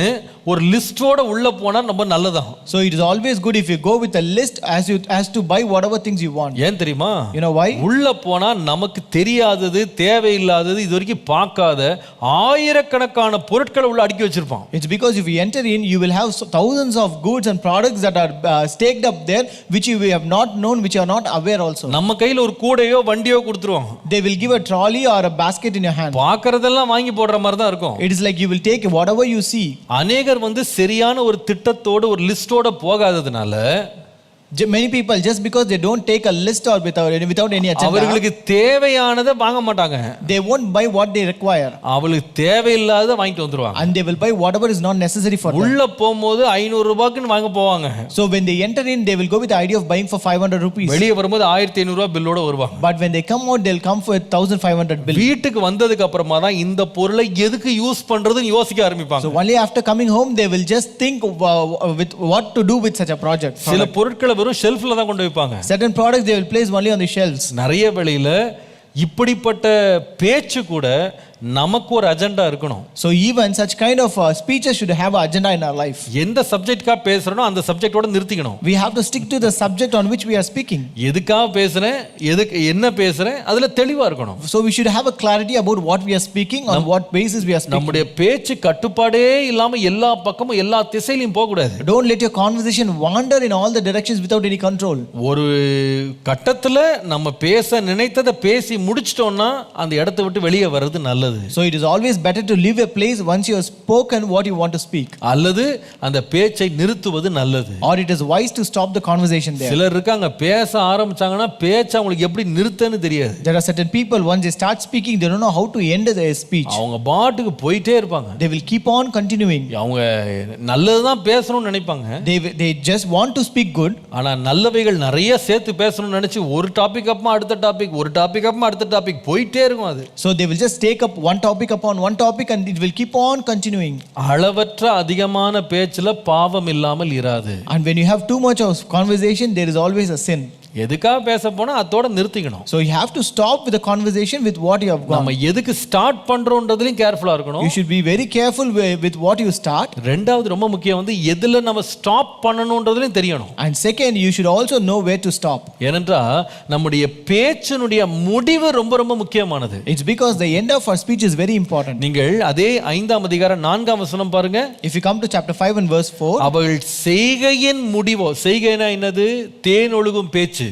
ஒரு லிஸ்டோட உள்ள போனா ரொம்ப நல்லதான். So it is always good if you go with a list as to buy whatever things you want. ஏன் தெரியுமா? You know why? உள்ள போனா நமக்கு தெரியாதது தேவையில்லாதது இதுவரைக்கும் பார்க்காத ஆயிரக்கணக்கான பொருட்களை உள்ள அடுக்கி வச்சிருப்பான். It's because if you enter in you will have thousands of goods and products that are staked up there which you have not known, which you are not aware also. நம்ம கையில ஒரு கூடையோ வண்டியோ கொடுத்துருவாங்க. They will give a trolley or a basket in your hand. பார்க்கறதெல்லாம் வாங்கி போடுற மாதிரி தான் இருக்கும். It is like you will take whatever you see. அநேகர் வந்து சரியான ஒரு திட்டத்தோட ஒரு லிஸ்டோட போகாததுனால many people just because they don't take a list or without any agenda, அவங்களுக்கு தேவையானதை வாங்க மாட்டாங்க. they won't buy what they require. அவங்களுக்கு தேவையில்லாத வாங்கிட்டு வந்துருவாங்க. And they will buy whatever is not necessary for them. உள்ள போகும்போது 500 ரூபாய்க்கு வாங்க போவாங்க. So when they enter in they will go with the idea of buying for 500 rupees. வெளிய வரும்போது 1500 ரூபாய் பில்லோட வருவாங்க. But when they come out they'll come for 1500 bill. வீட்டுக்கு வந்ததுக்கு அப்புறமா தான் இந்த பொருளை எதுக்கு யூஸ் பண்றதுன்னு யோசிக்க ஆரம்பிப்பாங்க. So only after coming home they will just think with what to do with such a project. சில பொருட்களை வெறும் ஷெல்ஃப்ல தான் கொண்டு வைப்பாங்க. Certain products they will place only on the shelves. நிறைய வேளையில இப்படிப்பட்ட பேச்சு கூட நமக்கு ஒரு அஜெண்டா இருக்கணும். So even such kind of speeches should have an agenda in our life. எந்த சப்ஜெக்ட்கா பேசுறனோ அந்த சப்ஜெக்டோட நிறுத்திக்கணும். We have to stick to the subject on which we are speaking. எதுக்காக பேசுறேன், எதுக்கு என்ன பேசுறேன், அதுல தெளிவா இருக்கணும். So we should have a clarity about what we are speaking, on what basis we are speaking. நம்முடைய பேச்சு கட்டுப்பாடே இல்லாம எல்லா பக்கமும் எல்லா திசையிலும் போக கூடாது. Don't let your conversation wander in all the directions without any control. ஒரு கட்டத்துல நம்ம பேச நினைத்ததை பேசி முடிச்சிட்டோம்னா அந்த இடத்தை விட்டு வெளியே வர்றது நல்லது. So it is always better to leave a place once you have spoken what you want to speak. அல்லது அந்த பேச்சை நிறுத்துவது நல்லது. Or it is wise to stop the conversation there. சிலர் இருக்காங்க பேச ஆரம்பிச்சாங்கன்னா பேச்ச அவங்களுக்கு எப்படி நிறுத்தன்னு தெரியாது. There are certain people once they start speaking they don't know how to end their speech. அவங்க பாட்டுக்கு போயிட்டே இருப்பாங்க. They will keep on continuing. அவங்க நல்லதுதான் பேசணும்னு நினைப்பாங்க. They just want to speak good. ஆனா நல்லவைகள் நிறைய சேர்த்து பேசணும்னு நினைச்சு ஒரு டாபிக் அப்புறமா அடுத்த டாபிக், ஒரு டாபிக் அப்புறமா அடுத்த டாபிக் போயிட்டே இருக்கும் அது. So they will just take up one topic upon one topic and it will keep on continuing. அளவற்ற அதிகமான பேச்சுல பாவம் இல்லாமல் இராது. And when you have too much of conversation there is always a sin. எதுக்காக பேச போனா அதோட நிறுத்திக்கணும். So you have to stop with the conversation with what you have gone. நம்ம எதுக்கு ஸ்டார்ட் பண்றோம்ன்றதுலயும் கேர்ஃபுல்லா இருக்கணும். You should be very careful with what you start. ரெண்டாவது ரொம்ப முக்கியம் வந்து எதுல நம்ம ஸ்டாப் பண்ணணும்ன்றதுலயும் தெரியணும். And second you should also know where to stop. ஏனென்றா நம்முடைய பேச்சினுடைய முடிவு ரொம்ப ரொம்ப முக்கியமானது. It's because the end of our speech is very important. நீங்கள் அதே 5ஆம் அதிகாரம் 4ஆம் வசனம் பாருங்க. If you come to chapter 5 and verse 4, அவள் செய்கையின் முடிவோ, செய்கைனா என்னது? தேன் ஒழுகும் பேச்சு.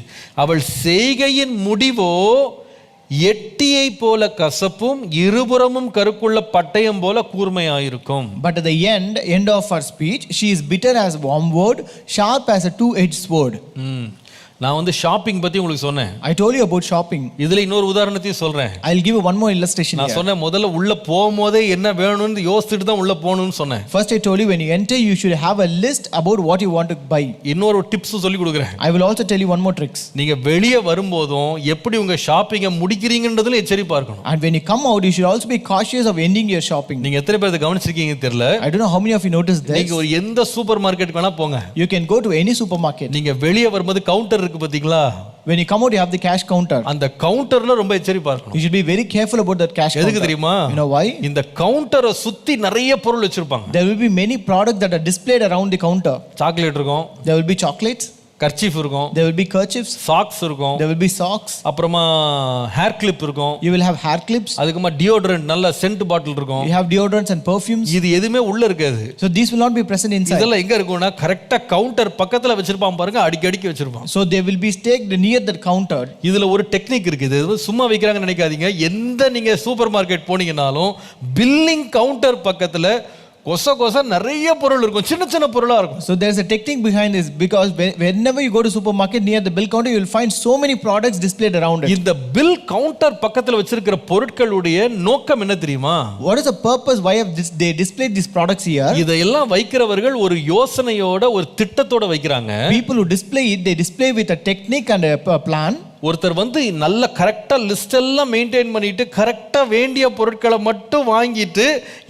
அவள் செய்கையின் முடிவோ எட்டியை போல கசப்பும் இருபுறமும் கருக்குள்ள பட்டயம் போல கூர்மையாயிருக்கும். but at the end of her speech she is bitter as wormwood, sharp as a two-edged sword. நான் வந்து ஷாப்பிங் பத்தி உங்களுக்கு சொன்னேன். I told you about shopping. இதுல இன்னொரு உதாரணத்தையும் சொல்றேன். I'll give you one more illustration நான் here. சொன்னேன் முதல்ல உள்ள போகும்போதே என்ன வேணும்னு யோசிச்சுட்டு தான் உள்ள போகணும்னு சொன்னேன். First I told you when you enter you should have a list about what you want to buy. இன்னொரு டிப்ஸ் சொல்லி கொடுக்குறேன். I will also tell you one more tricks. நீங்க வெளியே வரும்போதும் எப்படி உங்க ஷாப்பிங்கை முடிக்கிறீங்கன்றதுல எச்சரிப்பா இருக்கணும். And when you come out you should also be cautious of ending your shopping. நீங்க எத்தனை பேர் இத கவனிச்சிருக்கீங்க தெரியல. I don't know how many of you noticed this. நீங்க ஒரு எந்த சூப்பர் மார்க்கெட்டுக்கு வேணா போங்க. You can go to any supermarket. நீங்க வெளியே வரும்போது கவுண்டர் இருக்கு பாத்தீங்களா? When you come out you have the cash counter. அந்த கவுண்டர்ல ரொம்ப எச்சரிப்பா இருக்கணும். You should be very careful about that cash counter. எதுக்கு தெரியுமா? You know why? இந்த கவுண்டரை சுத்தி நிறைய பொருள் வச்சிருப்பாங்க. There will be many products that are displayed around the counter. Chocolate இருக்கும். There will be chocolates. Kerchief இருக்கும். There will be kerchiefs. Socks இருக்கும். There will be socks. அப்புறமா ஹேர் கிளிப் இருக்கும். You will have hair clips. அதுக்குமா deodorant நல்ல scent bottle இருக்கும். You have deodorants and perfumes. இது எதுமே உள்ள இருக்காது. So these will not be present inside. இதெல்லாம் எங்க இருக்கும்னா கரெக்ட்டா கவுண்டர் பக்கத்துல வச்சிருப்பான் பாருங்க, அடிக்கடிக்கு வச்சிருப்பான். So they will be staked near that counter. இதுல ஒரு டெக்னிக் இருக்கு. இது சும்மா வைக்கிறாங்கன்னு நினைக்காதீங்க. எந்த நீங்க சூப்பர் மார்க்கெட் போனீங்கனாலும் பில்லிங் கவுண்டர் பக்கத்துல கொச நிறைய பொருள் இருக்கும், சின்ன சின்ன பொருளா இருக்கும். So there is a technique behind this because whenever you go to supermarket near the bill counter you will find so many products displayed around it. இந்த பில் கவுண்டர் பக்கத்துல வச்சிருக்கிற பொருட்களுடைய நோக்கம் என்ன தெரியுமா? What is the purpose why have they displayed these products here? இதெல்லாம் வைக்கிறவர்கள் ஒரு யோசனையோட ஒரு திட்டத்தோட வைக்கிறாங்க. People who display it they display with a technique and a plan. ஒருத்தர் வந்து நல்ல கரெக்டா லிஸ்ட் எல்லாம் மெயின்டைன் பண்ணிட்டு கரெக்டா வேண்டிய பொருட்களை மட்டும் வாங்கிட்டு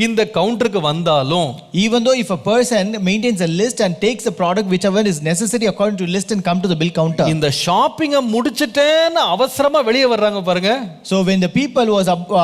இந்த கவுண்டருக்கு வந்தாலும், even though if a person maintains a list and takes the product whichever is necessary according to list and come to the bill counter, இந்த ஷாப்பிங்கை முடிச்சிட்டேன்னு அவசரமா வெளியே வர்றாங்க பாருங்க. so when the people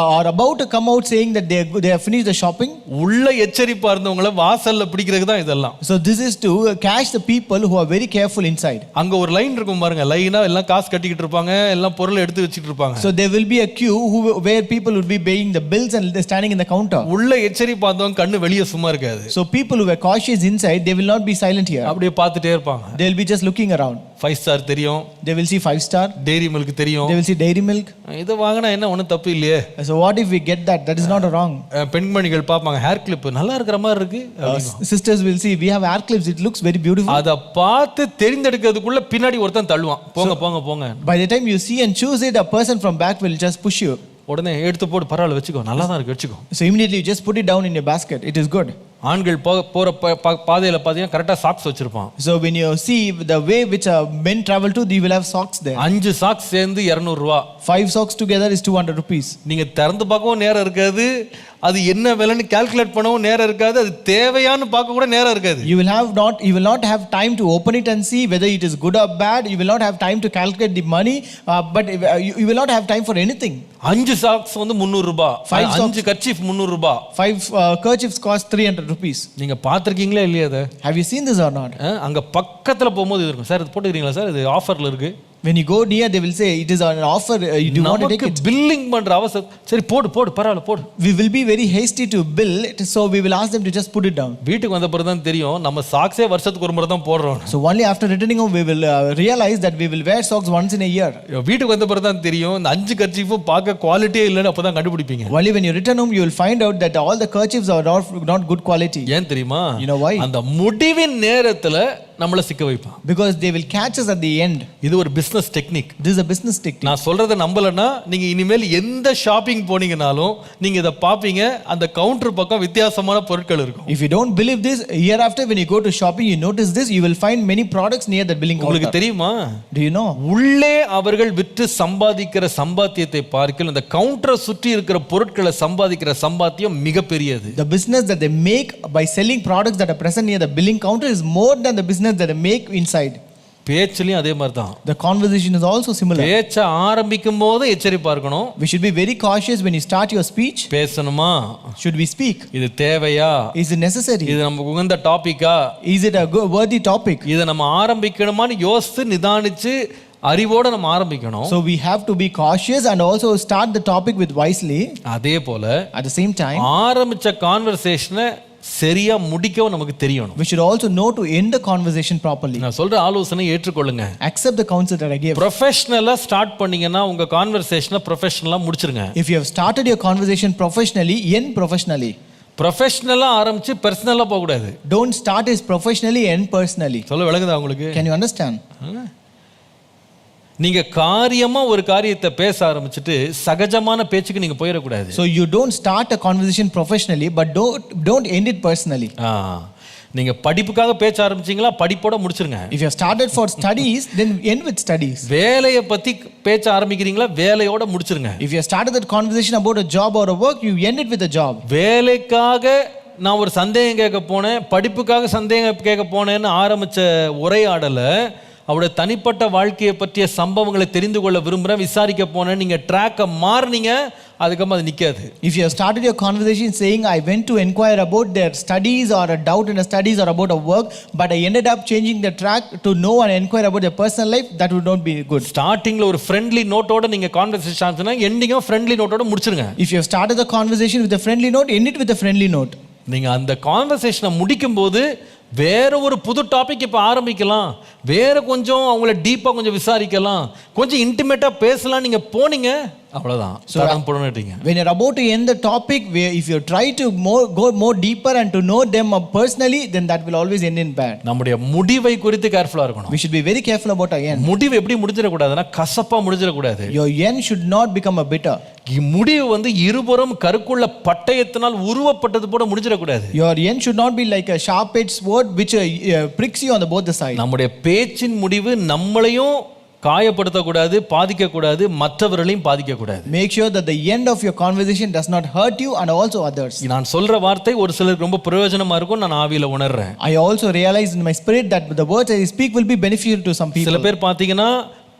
are about to come out saying that they have finished the shopping, உள்ள எச்சரிப்பா இருந்தவங்கள வாசல்ல பிடிக்கிறதுக்கு தான் இதெல்லாம். so this is to catch the people who are very careful inside. அங்க ஒரு லைன் இருக்கும் பாருங்க, லைனா எல்லாம் காசு கட்டிக்கிட்டு இருப்பாங்க, எல்லாம் பொருளை எடுத்து வச்சிட்டு இருப்பாங்க. So there will be a queue where people would be paying the bills and they're standing in the counter. உள்ள எச்சரிப்பா இருந்தவங்க கண்ணு வெளியே சும்மா இருக்காது. So people who were cautious inside they will not be silent here. அப்படியே பார்த்துட்டே இருப்பாங்க. They will be just looking around. 5 star தெரியும், They will see 5 star. Dairy milk தெரியும். They will see dairy milk. இதை வாங்கினா என்ன ஒன்றும் தப்பு இல்லையே. So what if we get that? That is not wrong. பெண்மணிகள் பார்ப்பாங்க, ஹேர் கிளிப் நல்லா இருக்கிற மாதிரி இருக்கு. Sisters will see we have hair clips, it looks very beautiful. அதை பார்த்து தெரிந்தெடுக்கிறதுக்குள்ள பின்னாடி ஒருத்தன் தள்ளுவான், போங்க போங்க போங்க. By the time you see and choose it, a person from back will just push you. உடனே எடுத்து போட்டு பரவாயில்ல வச்சுக்கோ, நல்லா தான் இருக்கு வச்சுக்கோ. So immediately you just put it down in your basket. It is good. ஆண்கள் போற பாதையில பாத்தீங்கன்னா கரெக்டா சாக்ஸ் வச்சிருப்பான். So when you see the way which men travel to, you will have socks there. 5 socks சேர்ந்து 200 ரூபாய். 5 socks together is 200 rupees. நீங்க திறந்து பார்க்கவும் நேரம் இருக்காது, அது என்ன விலைன்னு கால்குலேட் பண்ணவும் நேரம் இருக்காது, அது தேவையான்னு பார்க்க கூட நேரம் இருக்காது. You will not have time to open it and see whether it is good or bad. You will not have time to calculate the money, but you will not have time for anything. 5 socks வந்து 300 ரூபாய், 5 kerchief 300 ரூபாய். 5 kerchiefs cost 300 rupees. நீங்க பார்த்திருக்கீங்களா இல்லையா அதை? Have you seen this or not? அங்க பக்கத்துல போகும்போது இது இருக்கும், சார் இது போட்டுக்கிறீங்களா சார், இது ஆஃபர்ல இருக்கு. When you go near, they will say it is on offer. You do want to take it. Billing பண்ற அவசரம், சரி போடு பரவாயில்ல போடு. We will be very hasty to bill it, so we will ask them to just put it down. வீட்டுக்கு வந்த பிறகு தான் தெரியும் நம்ம சாக்ஸே வருஷத்துக்கு ஒரு முறை தான் போடுறோம். So only after returning home we will realize that we will wear socks once in a year. வீட்டுக்கு வந்த பிறகு தான் தெரியும் இந்த 5 கர்ச்சீஃபும் பார்க்க குவாலிட்டியே இல்லைன்னு அப்பதான் கண்டுபிடிப்பீங்க. Only when you return home you will find out that all the kerchiefs are not good quality. ஏன் தெரியுமா? You know why? அந்த முடிவின் நேரத்துல நம்மள சிக்க வைப்பான். Because they will catch us at the end. இது ஒரு business technique. This is a business technique. நான் சொல்றத நம்பலன்னா நீங்க இனிமேல் எந்த ஷாப்பிங் போனீங்கனாலும் நீங்க இத பாப்பீங்க, அந்த கவுண்டர் பக்கம் வித்தியாசமான பொருட்கள் இருக்கும். If you don't believe this, year after when you go to shopping you notice this, you will find many products near that billing counter. உங்களுக்கு தெரியுமா? Do you know? உள்ளே அவர்கள் விற்று சம்பாதிக்கிற சம்பாத்தியத்தை பார்க்கல இந்த கவுண்டரை சுற்றி இருக்கிற பொருட்களை சம்பாதிக்கிற சம்பாத்தியம் மிகப்பெரியது. The business that they make by selling products that are present near the billing counter is more than the business that they make inside. பேச்சிலையும் அதே மாதிரி தான். The conversation is also similar. பேச்ச ஆரம்பிக்கும் போது எச்சரிப்பா இருக்கணும். We should be very cautious when you start your speech. பேசணுமா? Should we speak? இது தேவையா? Is it necessary? இது நமக்கு உகந்த டாபிக்கா? Is it a worthy topic? இதை நம்ம ஆரம்பிக்கணுமான்னு யோசித்து நிதானிச்சு அறிவோட நம்ம ஆரம்பிக்கணும். So we have to be cautious and also start the topic with wisely. அதே போல At the same time ஆரம்பிச்ச கான்வர்சேஷனை சரியா முடிக்கவும் நமக்கு தெரியணும். we should also know to end the conversation properly. நான் சொல்ற ஆலோசனை ஏற்றுக்கொள்ளுங்க. Accept the counsel that I gave. ப்ரொஃபஷனலா ஸ்டார்ட் பண்ணீங்கன்னா உங்க கான்வர்சேஷனை ப்ரொஃபஷனலா முடிச்சிருங்க. If you have started your conversation professionally, end professionally. ப்ரொஃபஷனலா ஆரம்பிச்சு பர்சனலா போக கூடாது. Don't start as professionally, end personally. சொல்ல விளங்குதா உங்களுக்கு? Can you understand? நீங்க காரியமா ஒரு காரியத்தை பேச ஆரம்பிச்சிட்டு சகஜமான பேச்சுக்கு நீங்க போயிட கூடாது. So you don't start a conversation professionally but don't end it personally. நீங்க படிப்புக்காக பேச ஆரம்பிச்சீங்களா படிப்போட முடிச்சிருங்க. If you have started for studies then end with studies. வேலைய பத்தி பேச ஆரம்பிக்கிறீங்களா வேலையோட முடிச்சிருங்க. If you have started that conversation about a job or a work, you end it with a job. வேலைக்காக நான் ஒரு சந்தேகம் கேட்க போனேன், படிப்புக்காக சந்தேகம் கேட்க போனேன்னு ஆரம்பிச்ச உரையாடல அவருடைய தனிப்பட்ட வாழ்க்கையை பற்றிய சம்பவங்களை தெரிந்து கொள்ள விரும்புகிறேன், விசாரிக்க போனேன், நீங்க ட்ராக்கை மாறினீங்க, அதுக்கப்புறம் அது நிற்காது. If you have started your conversation saying I went to inquire about their studies or a doubt in the studies or about a work, but I ended up changing the track to know and inquire about their personal life, that would not be good. ஸ்டார்டிங்ல ஒரு friendly நோட்டோட நீங்க conversation ஆரம்பிச்சா எண்டிங்கும் friendly நோட்டோட முடிச்சிருங்க. If you have started the conversation with a friendly note, end it with a friendly note. நீங்க அந்த கான்வர்சேஷனை முடிக்கும் போது வேற ஒரு புது டாபிக் இப்போ ஆரம்பிக்கலாம், வேற கொஞ்சம் அவங்கள டீப்பா கொஞ்சம் விசாரிக்கலாம், கொஞ்சம் இன்டிமேட்டா பேசலாம், நீங்க போனீங்க அவ்வளவுதான். When you're about to end the topic, if you try to go more deeper and to know them personally, then that will always end in bad. நம்முடைய முடிவை குறித்து கேர்ஃபுல்லா இருக்கணும். We should be very careful about our end. முடிவு எப்படி முடிஞ்சிட கூடாதுன்னா கசப்பா முடிஞ்சிட கூடாது. Your end should not become a bitter. முடிவு வந்து இருபுறம் கருக்குள்ள பட்டயத்தினால் உருவப்பட்டது போல முடிஞ்சிட கூடாது. Your end should not be like a sharp edged sword which pricks you on both the sides. நம்முடைய பேச்சின் முடிவு நம்மளையும் காயப்படுத்தக்கூடாது, பாதிக்கக்கூடாது, மற்றவர்களையும் பாதிக்கக்கூடாது. Make sure that the end of your conversation does not hurt you and also others. நான் சொல்ற வார்த்தை ஒரு சிலருக்கு ரொம்ப பிரயோஜனமா இருக்கும், நான் ஆவியில உணர்றேன். I also realize in my spirit that the words I speak will be beneficial to some people. சில பேர் பாத்தீங்கன்னா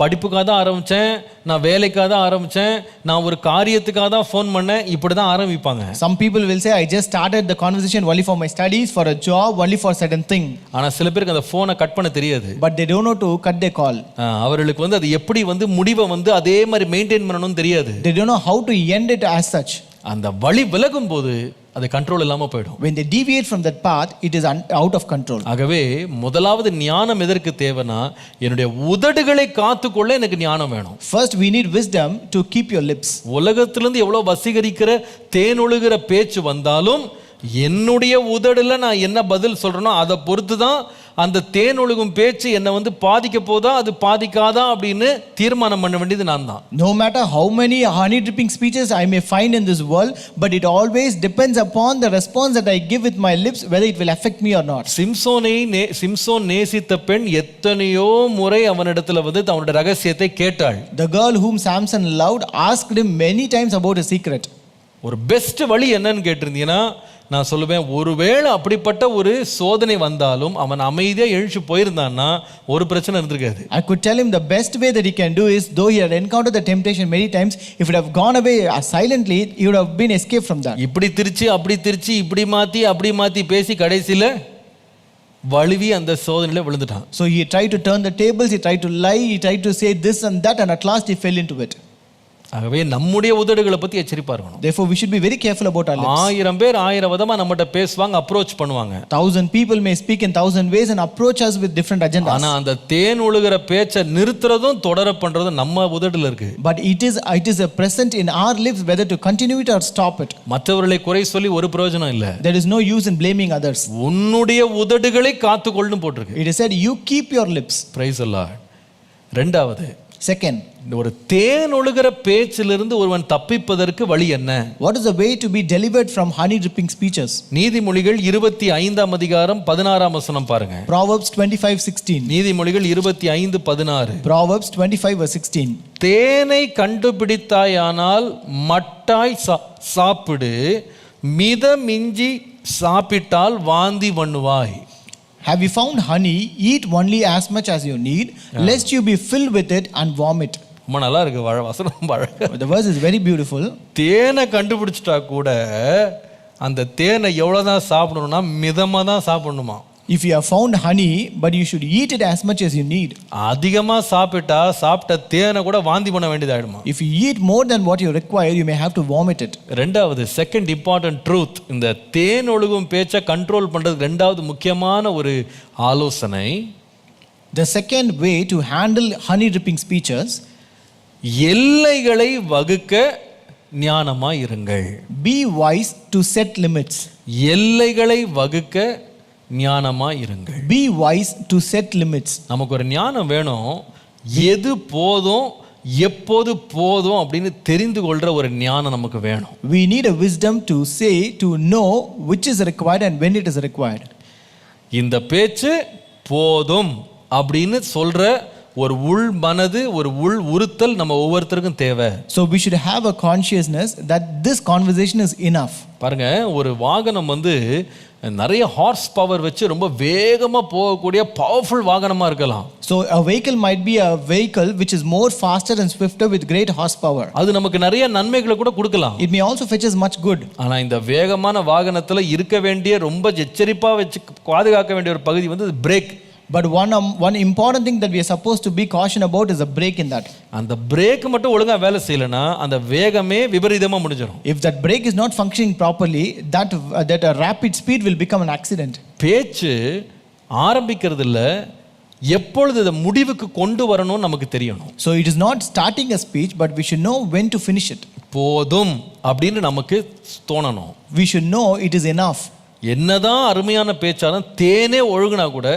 படிப்புக்காக தான் ஆரம்பிச்சேன், நான் வேலைக்காக தான் ஆரம்பிச்சேன், நான் ஒரு காரியத்துக்காக தான் ஃபோன் பண்ணேன், இப்படி தான் ஆரம்பிப்பாங்க. Some people will say I just started the conversation only for my studies, for a job, only for certain thing. ஆனா சில பேருக்கு அந்த ஃபோனை கட் பண்ண தெரியாது. But they don't know to cut their call. அவர்களுக்கு வந்து அது எப்படி வந்து முடிவை வந்து அதே மாதிரி மெயின்டைன் பண்ணணும்னு தெரியாது. They don't know how to end it as such. அந்த வழி விலகும் போது அது கண்ட்ரோல் இல்லாம போய்டும். When they deviate from that path, it is out of control. ஆகவே முதலாவது ஞானம் எதற்கு தேவைனா என்னுடைய உதடுகளை காத்துக்கொள்ள எனக்கு ஞானம் வேணும். First we need wisdom to keep your lips. உலகத்திலிருந்து எவ்வளவு வசீகரிக்கிற தேனொழுகிற பேச்சு வந்தாலும் என்னுடைய உதடுல நான் என்ன பதில் சொல்றேனோ அதை பொறுத்து தான் அந்த தேனொழுகும் பேச்சு என்னை வந்து பாதிக்க போதா அது பாதிக்காதா அப்படின்னு தீர்மானம் பண்ண வேண்டியது நான் தான். No matter how many honey dripping speeches I may find in this world, but it always depends upon the response that I give with my lips, whether it will affect me or not. Samson நேசித்த பெண் எத்தனையோ முறை அவனிடத்துல வந்து அவனுடைய ரகசியத்தை கேட்டாள். The girl whom Samson loved asked him many times about his secret. ஒரு பெஸ்ட் வழி என்னன்னு கேட்டிருந்தீங்கன்னா நான் சொல்லுவேன், ஒருவேளை அப்படிப்பட்ட ஒரு சோதனை வந்தாலும் அவன் அமைதியா எழுச்சி போயிருந்தான்னா ஒரு பிரச்சனை இருந்திருக்காது. I could tell him the best way that he can do is, though he had encountered the temptation many times, if it have gone away silently, he would have been escaped from that. இப்படி திருச்சி அப்படி திருச்சி இப்படி மாத்தி அப்படி மாத்தி பேசி கடைசியில வழுவி அந்த சோதனையில விழுந்துட்டான். So he tried to turn the tables, he tried to lie, he tried to say this and that, and at last he fell into it. ஆகவே நம்முடைய உதடுகளை பத்தி எச்சரிப்பா இருக்கணும். Therefore we should be very careful about our lips. 1000 பேர் 1000 விதமா நம்மகிட்ட பேசுவாங்க, approach பண்ணுவாங்க. 1000 people may speak in 1000 ways and approach us with different agendas. ஆனா அந்த தேன் ஒழுகிற பேச்சை நிறுத்துறதும் தொடர பண்றதும் நம்ம உதடுல இருக்கு. But it is a present in our lips whether to continue it or stop it. மற்றவர்களை குறை சொல்லி ஒரு பிரயோஜனம் இல்ல. There is no use in blaming others. உன்னுடைய உதடுகளை காத்துக்கொள்ளும் போட்டிருக்கு. It is said you keep your lips. Praise the Lord. ரெண்டாவது, Second, ஒரு தேன் ஒழுகிற பேச்சிலிருந்து ஒருவன் தப்பிப்பதற்கு வழி என்ன? what is the way to be delivered from honey dripping speeches? நீதிமொழிகள் 25 அதிகாரம் 16 வசனம் பாருங்க. Proverbs 25:16. நீதிமொழிகள் 25:16. Proverbs 25:16. தேனை கண்டுபிடித்தாயானால் மட்டாய் சாப்பிடு, மிதமிஞ்சி சாப்பிட்டால் வாந்தி பண்ணுவாய். Have you found honey? Eat only as much as you need, lest you be filled with it and vomit. ரொம்ப நல்லா இருக்கு வசனம். The verse is very beautiful. தேனை கண்டுபிடிச்சிட்டா கூட அந்த தேனை எவ்வளவுதான் சாப்பிடணும்னா மிதமா தான் சாப்பிடணுமா. If you have found honey, but you should eat it as much as you need. அதிகமா சாப்பிட்ட தேனை கூட வாந்தி பண்ண வேண்டியதாயிடுமா. If you eat more than what you require, you may have to vomit it. ரெண்டாவது, செகண்ட் இம்பார்ட்டன்ட் ட்ரூத், இந்த தேன் ஒழுகும் பேச்சை கண்ட்ரோல் பண்றது ரெண்டாவது முக்கியமான ஒரு ஆலோசனை. The second way to handle honey dripping speeches, எல்லைகளை வகுக்க ஞானமா இருங்கள். be wise to set limits. எல்லைகளை வகுக்க ஞானமா இருங்கள். Be wise to set limits. நமக்கு ஒரு ஞானம் வேணும். எது போதும் எப்போது போதும் அப்படின்னு தெரிந்து கொள்ற ஒரு ஞானம் நமக்கு வேணும். We need a wisdom to say, to know which is required and when it is required. இந்த பேச்சு போதும் அப்படின்னு சொல்ற ஒரு உள் மனது, ஒரு உள் உறுத்தல் நம்ம ஒவ்வொருத்தருக்கும் தேவை. So we should have a consciousness that this conversation is enough. பாருங்க, ஒரு வாகனம் நிறைய ஹார்ஸ் பவர் வச்சு ரொம்ப வேகமா போகக்கூடிய பவர்ஃபுல் வாகனமா இருக்கலாம். So a vehicle might be a vehicle which is more faster and swifter with great horsepower. அது நமக்கு நிறைய நன்மைகளை கூட கொடுக்கலாம். It may also fetch us much good. ஆனா இந்த வேகமான வாகனத்துல இருக்க வேண்டிய ரொம்ப எச்சரிப்பா வச்சு பாதுகாக்க வேண்டிய ஒரு பகுதி break. But one important thing that we are supposed to be caution about is a brake in that. அந்த பிரேக் மட்டும் ஒழுங்கா வேலை செய்யலனா அந்த வேகமே விபரீதமா முடிஞ்சிரும். If that brake is not functioning properly, that a rapid speed will become an accident. பேச்சு ஆரம்பிக்கிறது இல்ல, எப்பொழுது இத முடிவுக்கு கொண்டு வரணும்னு நமக்கு தெரியணும். So it is not starting a speech, but we should know when to finish it. போதும் அப்படின்னு நமக்கு தோணணும். We should know it is enough. என்னதான் அருமையான பேச்சாலும் தேனே ஒழுகுனா கூட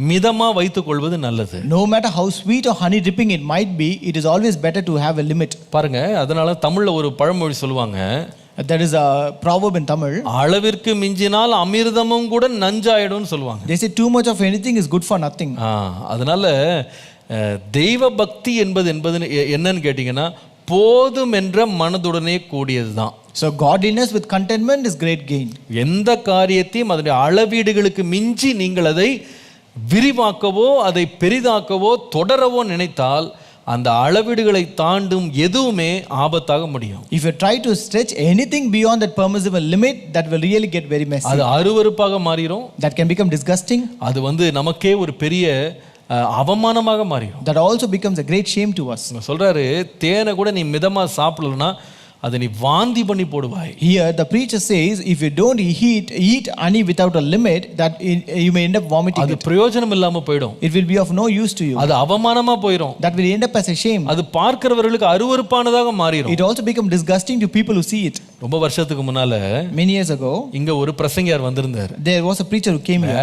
மிதமா வைத்துக் கொள்வது நல்லது. No matter how sweet or honey dripping it might be, it is always better to have a limit. பாருங்க, அதனால தமிழ்ல ஒரு பழமொழி சொல்லுவாங்க. There is a proverb in Tamil. அளவிற்கு மிஞ்சினால் அமிர்தமும் கூட நஞ்சாயிடும்னு சொல்லுவாங்க. They say too much of anything is good for nothing. அதனால தெய்வ பக்தி என்பது என்னன்னு கேட்டீங்கன்னா போதும் என்ற மனதுடனே கூடியதுதான். So godliness with contentment is great gain. எந்த காரியத்தையும் அதனுடைய அளவீடுகளுக்கு மிஞ்சி நீங்கள் அதை விரிவாக்கவோ அதை பெரிதாக்கவோ தொடரவோ நினைத்தால் அந்த அளவீடுகளை தாண்டும் எதுவுமே ஆபத்தாக முடியும். If you try to stretch anything beyond that permissible limit, that will really get very messy. அது அருவருப்பாக மாறிடும். That can become disgusting. அது நமக்கே ஒரு பெரிய அவமானமாக மாறிடும். That also becomes a great shame to us. சொல்றாரு, தேனை கூட நீ மிதமா சாப்பிடலனா அதை நீ வாந்தி பண்ணி போடுவாய். Here the preacher says, if you don't eat honey without a limit, that you may end up vomiting. அது பிரயோஜனம் இல்லாம போய்டும். It will be of no use to you. அது அவமானமா போயிடும். That will end up as a shame. அது பார்க்கிறவர்களுக்கு அருவருப்பானதாக மாறிடும். It also become disgusting to people who see it. ரொம்ப வருஷத்துக்கு முன்னால many years ago இங்க ஒரு பிரசங்கியார் வந்திருந்தார். There was a preacher who came here.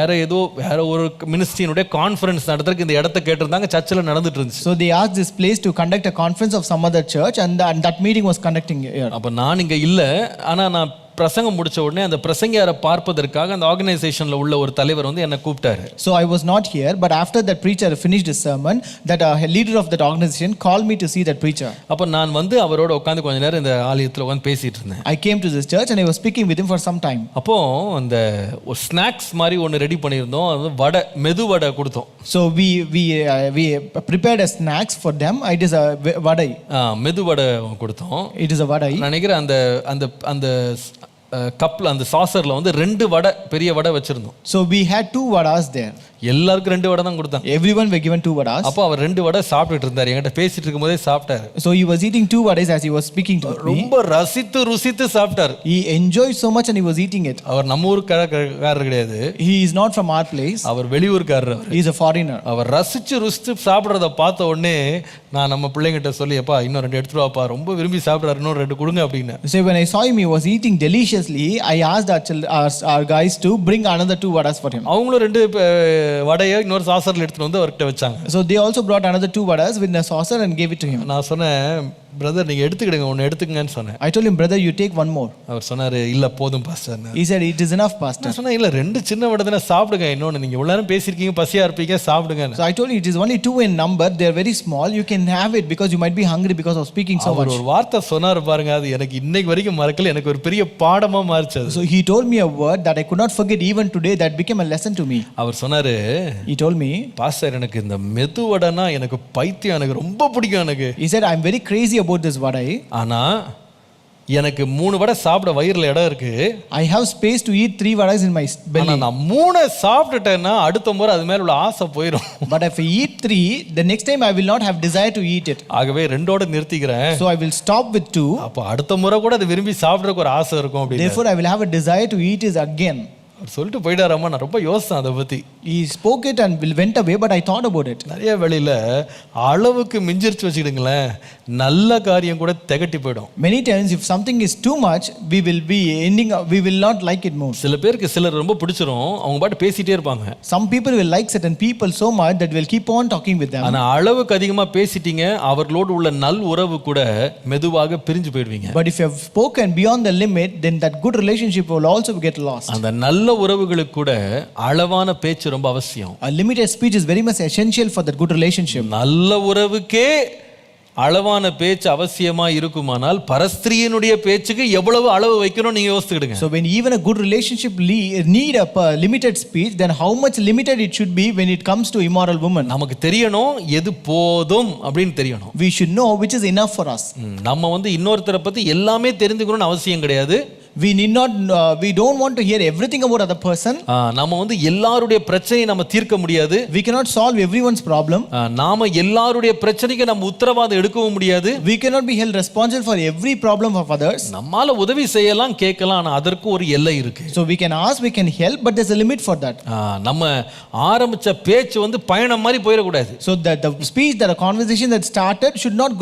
வேற ஒரு மினிஸ்ட்ரியினுடைய கான்ஃபரன்ஸ் நடத்துறதுக்கு இந்த இடத்தை கேட்டிருந்தாங்க. சர்ச்சில் நடந்துட்டு இருந்துச்சு. So they asked this place to conduct a conference of some other church, and that meeting was conducting here. அப்ப நான் இங்க இல்ல, ஆனா நான் பிரசங்கம் முடிச்ச உடனே அந்த பிரசங்கியாரை பார்ப்பதற்காக அந்த ஆர்கனைசேஷன்ல உள்ள ஒரு தலைவர் வந்து என்னை கூப்பிட்டாரு. So I was not here, but after that preacher finished his sermon, that leader of that organization called me to see that preacher. அப்ப நான் வந்து அவரோட உட்கார்ந்து கொஞ்ச நேரம் இந்த ஆலயத்துல உட்கார்ந்து பேசிட்டு இருந்தேன். I came to this church and I was speaking with him for some time. அப்போ அந்த ஒரு ஸ்நாக்ஸ் மாதிரி ஒன்னு ரெடி பண்ணியிருந்தோம். அது வடை, மெது வடை கொடுத்தோம். So we prepared a snacks for them. It is a vadai. மெது வடை கொடுத்தோம். It is a vadai. நான் நினைக்கிறேன் அந்த அந்த அந்த கப்ல அந்த சாசர்ல வந்து 2 வடை, பெரிய வடை வச்சிருந்தோம். So we had 2 vadas there. எல்லாருக்கும் 2 வடை தான் கொடுத்தாங்க. Everyone were given 2 vadas. அப்போ அவர் 2 வடை சாப்பிட்டுட்டு இருந்தார். என்கிட்ட பேசிட்டு இருக்கும்போதே சாப்பிட்டாரு. So he was eating 2 vadas as he was speaking to me. ரொம்ப ரசித்து ருசித்து சாப்பிட்டாரு. He enjoyed so much and he was eating it. அவர் நம்ம ஊர்க்காரர் கிடையாது. He is not from our place. Our வெளியூர்க்காரர். He is a foreigner. அவர் ரசிச்சு ருசித்து சாப்பிடுறத பார்த்த உடனே நான் நம்ம பிள்ளைங்கிட்ட சொல்லி, அப்பா இன்னும் 2 எடுத்துட்டு வாப்பா, ரொம்ப விரும்பி சாப்பிடுறாரு, இன்னும் 2 கொடுங்க அப்படின்னு. So when I saw him, he was eating deliciously. I asked our guys to bring another 2 vadas for him. அவங்களும் 2 வடையை இன்னொரு சாசர்ல எடுத்துட்டு வந்து அவர்கிட்ட வச்சாங்க. So they also brought another 2 vadas with a saucer and gave it to him. நான் சொன்னேன், brother நீங்க எடுத்துக்கிடுங்க, ஒன்னு எடுத்துக்கங்கன்னு சொன்னேன். I told him, brother, you take one more. அவர் சொன்னாரு, இல்ல போதும் pastor. He said, it is enough, pastor. நான் சொன்னேன், இல்ல 2 சின்ன வடை தானே, சாப்பிடுங்க, இன்னொன்னு நீங்க இவ்வளவு நேரம் பேசிருக்கீங்க, பசியா இருப்பீங்க, சாப்பிடுங்க. So I told you, it is only 2 in number. They are very small. You can have it because you might be hungry because of speaking so much. ஒரு வார்த்தை சொன்னாரு பாருங்க, அது எனக்கு இன்னைக்கு வரைக்கும் மறக்கல, எனக்கு ஒரு பெரிய பாடமா மாறிச்சு. So he told me a word that I could not forget even today, that became a lesson to me. அவர் சொன்னாரு, He told me, பாஸ்டர் எனக்கு இந்த மெது வடைனா எனக்கு பைத்தியம், எனக்கு ரொம்ப பிடிக்கும் எனக்கு. He said, I am very crazy about this vadai. ஆனா எனக்கு 3 வடை சாப்பிட வயிறுல இடம் இருக்கு. I have space to eat 3 vadas in my belly. ஆனா நான் 3 சாப்பிட்டுட்டேன்னா அடுத்த முறை அது மேல உள்ள ஆசை போயிடும். But if I eat 3, the next time I will not have desire to eat it. ஆகவே 2ஓட நிறுத்திக்கிறேன். So I will stop with 2. அப்ப அடுத்த முறை கூட அது விரும்பி சாப்பிடறதுக்கு ஒரு ஆசை இருக்கும் அப்படி. Therefore I will have a desire to eat it again. அவர் சொல்லிட்டு போயிட்டாராமா. நான் ரொம்ப யோசிச்சேன் அதை பத்தி. He spoke it and went away, but I thought about it. நிறைய வேளையில அளவுக்கு மிஞ்சிருச்சு வச்சுக்கிடுங்களேன், நல்ல காரியம் கூட திகட்டி போயிடும். Many times if something is too much, we will be ending up, we will not like it more. சில பேருக்கு சிலர் ரொம்ப பிடிச்சிரும், அவங்க பாட்டு பேசிட்டே இருப்பாங்க. Some people will like certain people so much that will keep on talking with them. ஆனா அளவுக்கு அதிகமா பேசிட்டீங்க, அவர்களோடு உள்ள நல் உறவு கூட மெதுவாக பிரிஞ்சு போயிடுவீங்க. But if you have spoken beyond the limit, then that good relationship will also get lost. அந்த நல்ல உறவுகளுக்கு கூட அளவான பேச்சு ரொம்ப அவசியம். A limited speech is very much essential for that good relationship. நல்ல உறவுக்கே அளவான பேச்சு அவசியமா இருக்குமானால் பரஸ்திரியினுடைய பேச்சுக்கு எவ்வளவு அளவு வைக்கணும் நீங்க யோசிச்சுக்கிடுங்க. So when even a good relationship need a limited speech, then how much limited it should be when it comes to immoral woman. நமக்கு தெரியணும் எது போதும் அப்படின்னு தெரியணும். We should know which is enough for us. நம்ம வந்து இன்னொருத்தரை பத்தி எல்லாமே தெரிஞ்சுக்கணும்னு அவசியம் கிடையாது. We need not we don't want to hear everything about other person. நாம வந்து எல்லாருடைய பிரச்சனையை நம்ம தீர்க்க முடியாது. We cannot solve everyone's problem. நாம எல்லாருடைய பிரச்சனைக்கு நம்ம உத்தரவாதம் எடுக்கவும் முடியாது. We cannot be held responsible for every problem of others. நம்மால உதவி செய்யலாம், கேட்கலாம், ஆனா அதற்கு ஒரு எல்லை இருக்கு. So we can ask, we can help, but there's a limit for that. நம்ம ஆரம்பிச்ச பேச்சு வந்து பயணம் மாதிரி போயிட கூடாது. So that the speech, that a conversation that started should not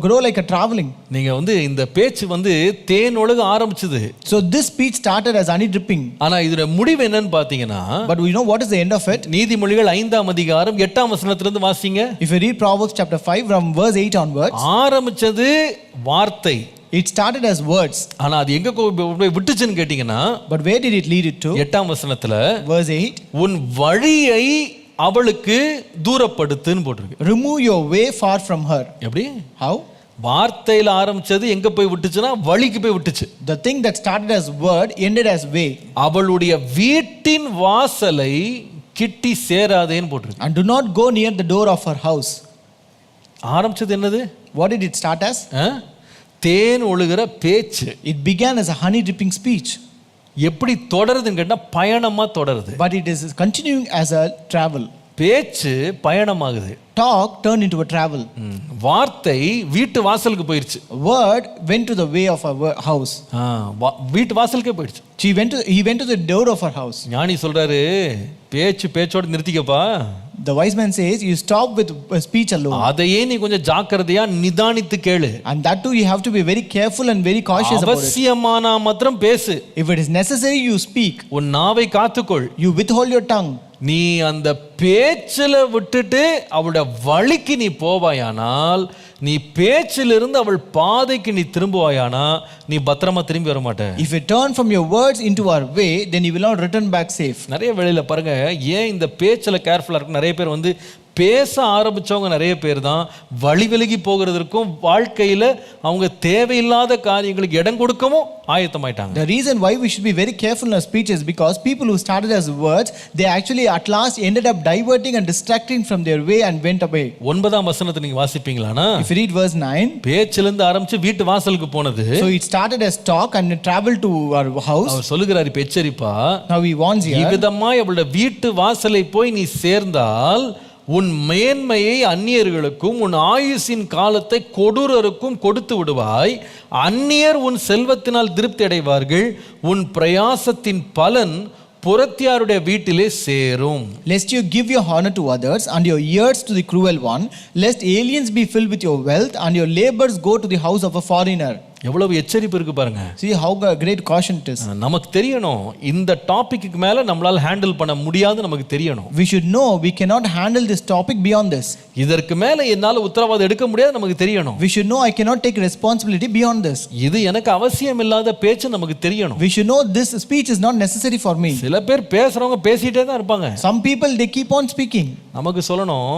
grow like a traveling. நீங்க வந்து இந்த பேச்சு வந்து தேன் ஒழுக ஆரம்பிச்சது. So this speech started as honey dripping. ஆனா இதோட முடிவு என்னன்னு பாத்தீங்கன்னா, but we know what is the end of it. நீதிமொழிகள் 5ஆம் அதிகாரம் 8ஆம் வசனத்துல இருந்து வாசிங்க. If you read Proverbs chapter 5 from verse 8 onwards, ஆரம்பிச்சது வார்த்தை. It started as words. ஆனா அது எங்க போய் விட்டுச்சுன்னு கேட்டிங்கன்னா, but where did it lead it to? 8ஆம் வசனத்துல verse 8, உன் வழியை அவளுக்கு தூரப்படுத்துன்னு போட்டிருக்கு. remove your way far from her. எப்படி? How? வார்த்தையில ஆரம்பிச்சது எங்க போய் விட்டுச்சுன்னா வழிக்கு போய் விட்டுச்சு. The thing that started as word ended as way. அவளுடைய வீட்டின் வாசலை கிட்டி சேராதேன்னு போட்டிருக்கு. and do not go near the door of her house. ஆரம்பிச்சது என்னது? What did it start as? தேன் ஒழுகிற பேச்சு. It began as a honey dripping speech. எப்படி தொடருதுன்னு கேட்டா பயணமா தொடருது. but it is continuing as a travel. பேச்சு பயணமாகுது. talk turned into a travel. வார்த்தை வீட்டு வாசலுக்கு போயிருச்சு. word went to the way of a house. வீட்டு வாசலுக்கே போயிடுச்சு. he went to the door of her house. ஞானி சொல்றாரு, பேச்சோட நிறுத்திக்கப்பா. The wise man says, you stop with speech alone. அதையே நீ கொஞ்சம் ஜாக்கிரதையா நிதானித்து கேளு. and that too you have to be very careful and very cautious about it. அவசியமானா மாத்திரம் பேசு. if it is necessary, you speak. உன் நாவை காத்துக்கொள். you withhold your tongue. நீ அந்த பேச்சில விட்டுட்டு அவளுடைய வழிக்கு நீ போவாயானால் நீ பேச்சிலிருந்து அவள் பாதைக்கு நீ திரும்புவாயானா நீ பத்திரமா திரும்பி வர மாட்ட. If you turn from your words into our way, then you will not return back safe. நிறைய வேளையில பாருங்க, ஏன் இந்த பேச்சில் கேர்ஃபுல்லா இருக்கு. நிறைய பேர் வந்து பேச ஆரம்பிச்சவங்க நிறைய பேர் தான் வழி விலகி போகிறதற்கும் வாழ்க்கையில அவங்க தேவையில்லாத காரியங்களுக்கு இடம் கொடுக்கவும் ஆயத்தமாயிட்டாங்க. The reason why we should be very careful in our speech is because people who started as words, they actually at last ended up diverting and distracting from their way and went away. 9ஆம் வசனத்தை நீங்க வாசிப்பீங்களானா, If you read verse 9, பேச்சிலிருந்து ஆரம்பிச்சு வீட்டு வாசலுக்கு போனது. so it started as talk and it traveled to our house. அவர் சொல்லுகிறார், இப்ப எச்சரிப்பா, Now he warns here, இவ்விதமாய் அவளுடைய வீட்டு வாசலை போய் நீ சேர்ந்தால் உன் மேன்மையை அந்நியர்களுக்கும் உன் ஆயுசின் காலத்தை கொடூரருக்கும் கொடுத்து விடுவாய். அந்நியர் உன் செல்வத்தினால் திருப்தி அடைவார்கள். உன் பிரயாசத்தின் பலன் புறத்தியாருடைய வீட்டிலே சேரும். lest you give your honor to others and your ears to the cruel one, lest aliens be filled with your wealth and your labors go to the house of a foreigner. எவ்வளவு எச்சரிப்பு இருக்கு பாருங்க. See how great caution it is. நமக்கு தெரியணும், இந்த டாபிக்கு மேல நம்மளால handle பண்ண முடியாது. நமக்கு தெரியணும், We should know we cannot handle this topic beyond this. இதற்கு மேல என்னால உத்தரவாதம் எடுக்க முடியாது. நமக்கு தெரியணும், We should know I cannot take responsibility beyond this. இது எனக்கு அவசியம் இல்லாத பேச்சு நமக்கு தெரியணும். We should know this speech is not necessary for me. சில பேர் பேசுறவங்க பேசிட்டே தான் இருப்பாங்க. Some people they keep on speaking, நமக்கு சொல்லணும்,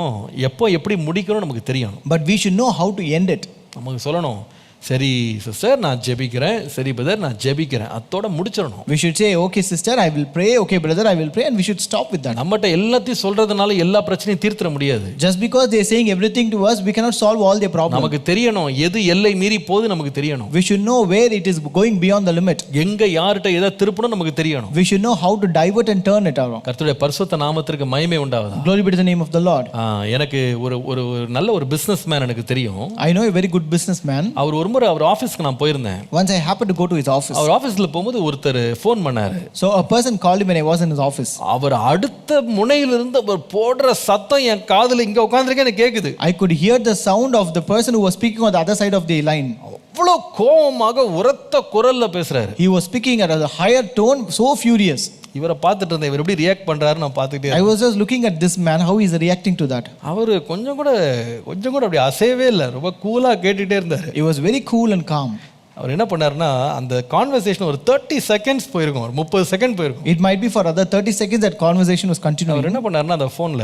எப்போ எப்படி முடிக்கணும் நமக்கு தெரியணும். but we should know how to end it. நமக்கு சொல்லணும், சரி சிஸ்டர் நான் ஜெபிக்கிறேன், சரி பிரதர் நான் ஜெபிக்கிறேன், அதோட முடிச்சிடணும். We should say, okay sister I will pray, okay brother I will pray, and we should stop with that. நம்மகிட்ட எல்லாத்தையும் சொல்றதுனால எல்லா பிரச்சனையும் தீர்த்திட முடியாது. Just because they are saying everything to us, we cannot solve all their problems. நமக்கு தெரியணும், எது எல்லை மீறி போகுது நமக்கு தெரியணும். We should know where it is going beyond the limit. எங்க யார்கிட்ட எதை திருப்பணும் நமக்கு தெரியணும். We should know how to divert and turn it around. கர்த்தருடைய பரிசுத்த நாமத்திற்கு மகிமை உண்டாவதா. Glory be to the name of the Lord. எனக்கு ஒரு ஒரு நல்ல ஒரு பிசினஸ் மேன் எனக்கு தெரியும். I know a very good businessman. அவர் ஒரு முறை அவர் ஆபீஸ்க்கு நான் போயிருந்தேன். Once I happened to go to his office. அவர் ஆபீஸ்ல போகும்போது ஒருத்தர் ஃபோன் பண்ணாரு. So a person called him when I was in his office. அவர் அடுத்த முனையிலிருந்து அவர் போடுற சத்தம் என் காதுல இங்க உட்கார்ந்திருக்கேன் எனக்கு கேக்குது. I could hear the sound of the person who was speaking on the other side of the line. அவ்வளவு கோபமாக உரத்த குரல்ல பேசுறாரு. He was speaking at a higher tone, so furious. இவரை பார்த்துட்டு இருந்தேன், இவர் எப்படி ரியாக்ட் பண்றாரு நான் பார்த்துட்டே. I was just looking at this man, how he is reacting to that. அவர் கொஞ்சம் கூட அப்படி அசையவே இல்லை, ரொம்ப கூலா கேட்டுட்டே இருந்தாரு. He was very cool and calm. அவர் என்ன பண்ணாருன்னா, அந்த கான்வர்சேஷன் ஒரு 30 செகண்ட்ஸ் போயிருக்கும், ஒரு 30 செகண்ட் போயிருக்கும். It might be for other 30 seconds that conversation was continuing. அவர் என்ன பண்ணாருன்னா அந்த ஃபோன்ல,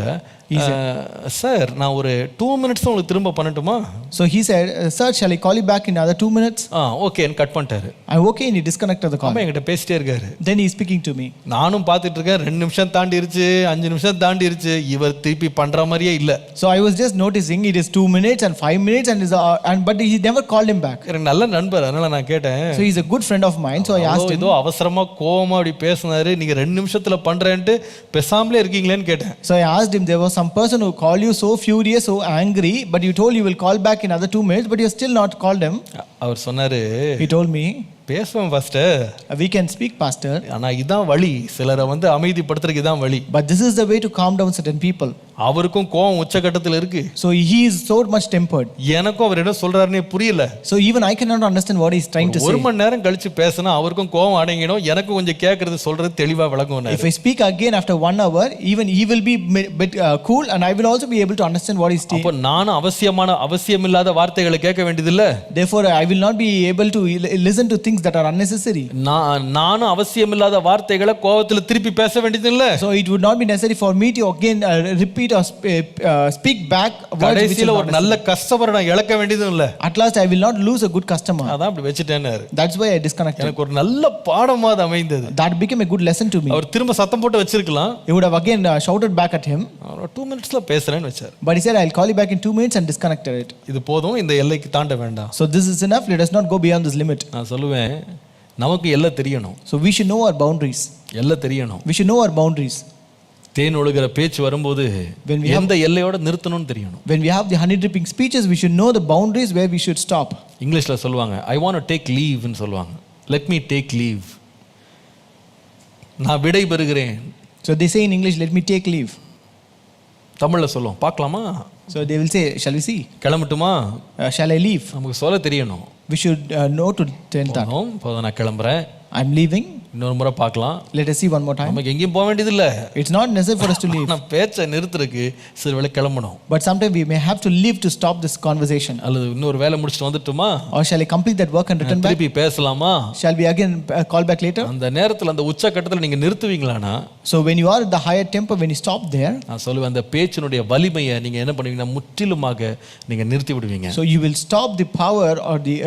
சார் நான் ஒரு 2 மினிட்ஸ் உங்களுக்கு திரும்ப பண்ணட்டுமா? So he said, sir shall I call you back in another 2 minutes? ஓகேன்னு கட் பண்ணிட்டாரு. I'm okay, and he disconnected the call. அம்மா என்கிட்ட பேசிட்டே இருக்காரு. Then he is speaking to me. நானும் பார்த்துட்டு இருக்கேன், 2 நிமிஷம் தாண்டிருச்சு, 5 நிமிஷம் தாண்டிருச்சு, இவர் திருப்பி பண்ற மாதிரியே இல்ல. So I was just noticing it is 2 minutes and 5 minutes but he never called him back. எனக்கு நல்ல நண்பர், அதனால நான் கேட்டேன். So he's a good friend of mine, so I asked him. ஏதோ அவசரமா கோவமா அப்படி பேசினாரு, நீங்க 2 நிமிஷத்துல பண்றேன்ட்டு பேசாமலே இருக்கீங்களேன்னு கேட்டேன். So I asked him, there was some person who called you so furious, so angry, but you told you will call back in another 2 minutes, but you still not called him. அவர் சொன்னாரு, He told me, பேசுவோம் pastor, we can speak pastor, ஆனா இதான் வழி, சிலரை வந்து அமைதிப்படுத்துறதுக்கு இதான் வழி. but this is the way to calm down certain people. அவருக்கும் கோவம் உச்சகட்டத்தில் இருக்கு. So he is so much tempered. எனக்கும் அவர் என்ன சொல்றாருன்னே புரியல. So even I cannot understand what he is trying to say. ஒரு மணி நேரம் கழிச்சு பேசினா அவருக்கும் கோவம் அடங்கிடும், எனக்கும் கொஞ்சம் கேட்கறது சொல்றது தெளிவா விளங்கும். If I speak again after 1 hour, even he will be bit cool, and I will also be able to understand what he is saying. அப்ப நானும் அவசியமில்லாத வார்த்தைகளை கேட்க வேண்டியது இல்ல. Therefore I will not be able to listen to things that are unnecessary. நானும் அவசியமில்லாத வார்த்தைகளை கோவத்துல திருப்பி பேச வேண்டியது இல்ல. So it would not be necessary for me to again repeat or speak back words. கடைசில ஒரு நல்ல கஸ்டமரை நான் இழக்க வேண்டியது இல்ல. At last I will not lose a good customer. அதான் அப்படி வெச்சிட்டேனாரு. That's why I disconnected. எனக்கு ஒரு நல்ல பாடமா அது அமைந்தது. That became a good lesson to me. அவர் திரும்ப சத்தம் போட்டு வச்சிருக்கலாம். He would have again shouted back at him. 2 மினிட்ஸ்ல பேசுறேன்னு வெச்சார். But he said, I'll call you back in 2 minutes, and disconnected it. இது போதும், இந்த எல்லைக்கு தாண்ட வேண்டாம். So this is enough, let us not go beyond this limit. நான் சொல்லுவேன், நமக்கு எல்லை தெரியணும். So we should know our boundaries. எல்லை தெரியணும். We should know our boundaries. தேன் ஒழுகிற பேச்சு வரும்போது எந்த எல்லையோட நிறுத்தணும்னு தெரியணும். When we have the honey dripping speeches, we should know the boundaries where we should stop. இங்கிலீஷ்ல சொல்லுவாங்க, I want to take leave ன்னு சொல்லுவாங்க. Let me take leave. நான் விடை பெறுகிறேன். So they say in English, let me take leave. தமிழ்ல சொல்லுவோம், பார்க்கலாமா? So they will say, shall we see? கிளம்பட்டுமா? Shall I leave? நமக்கு சொல்ல தெரியணும். We should know to tell that. போதும், நான் கிளம்புறேன். I'm leaving. இன்னொரு முறை பார்க்கலாம். Let us see one more time. நமக்கு எங்கேயும் போக வேண்டியது இல்லை. It's not necessary for us to leave. நான் பேச்சை நிறுத்துறதுக்கு சில வேளை கிளம்பணும். But sometimes we may have to leave to stop this conversation. அல்லது இன்னொரு வேலை முடிச்சுட்டு வந்துட்டுமா? Or shall I complete that work and return back? திருப்பி பேசலாமா? Shall we again call back later? அந்த நேரத்தில் அந்த உச்சக்கட்டத்தில் நீங்க நிறுத்துவீங்களானா? So when you are at the higher temper, when you stop there, நான் சொல்லுவேன் அந்த பேச்சினுடைய வலிமையை நீங்க என்ன பண்ணுவீங்கன்னா முற்றிலுமாக நீங்க நிறுத்தி விடுவீங்க. so you will stop the power or the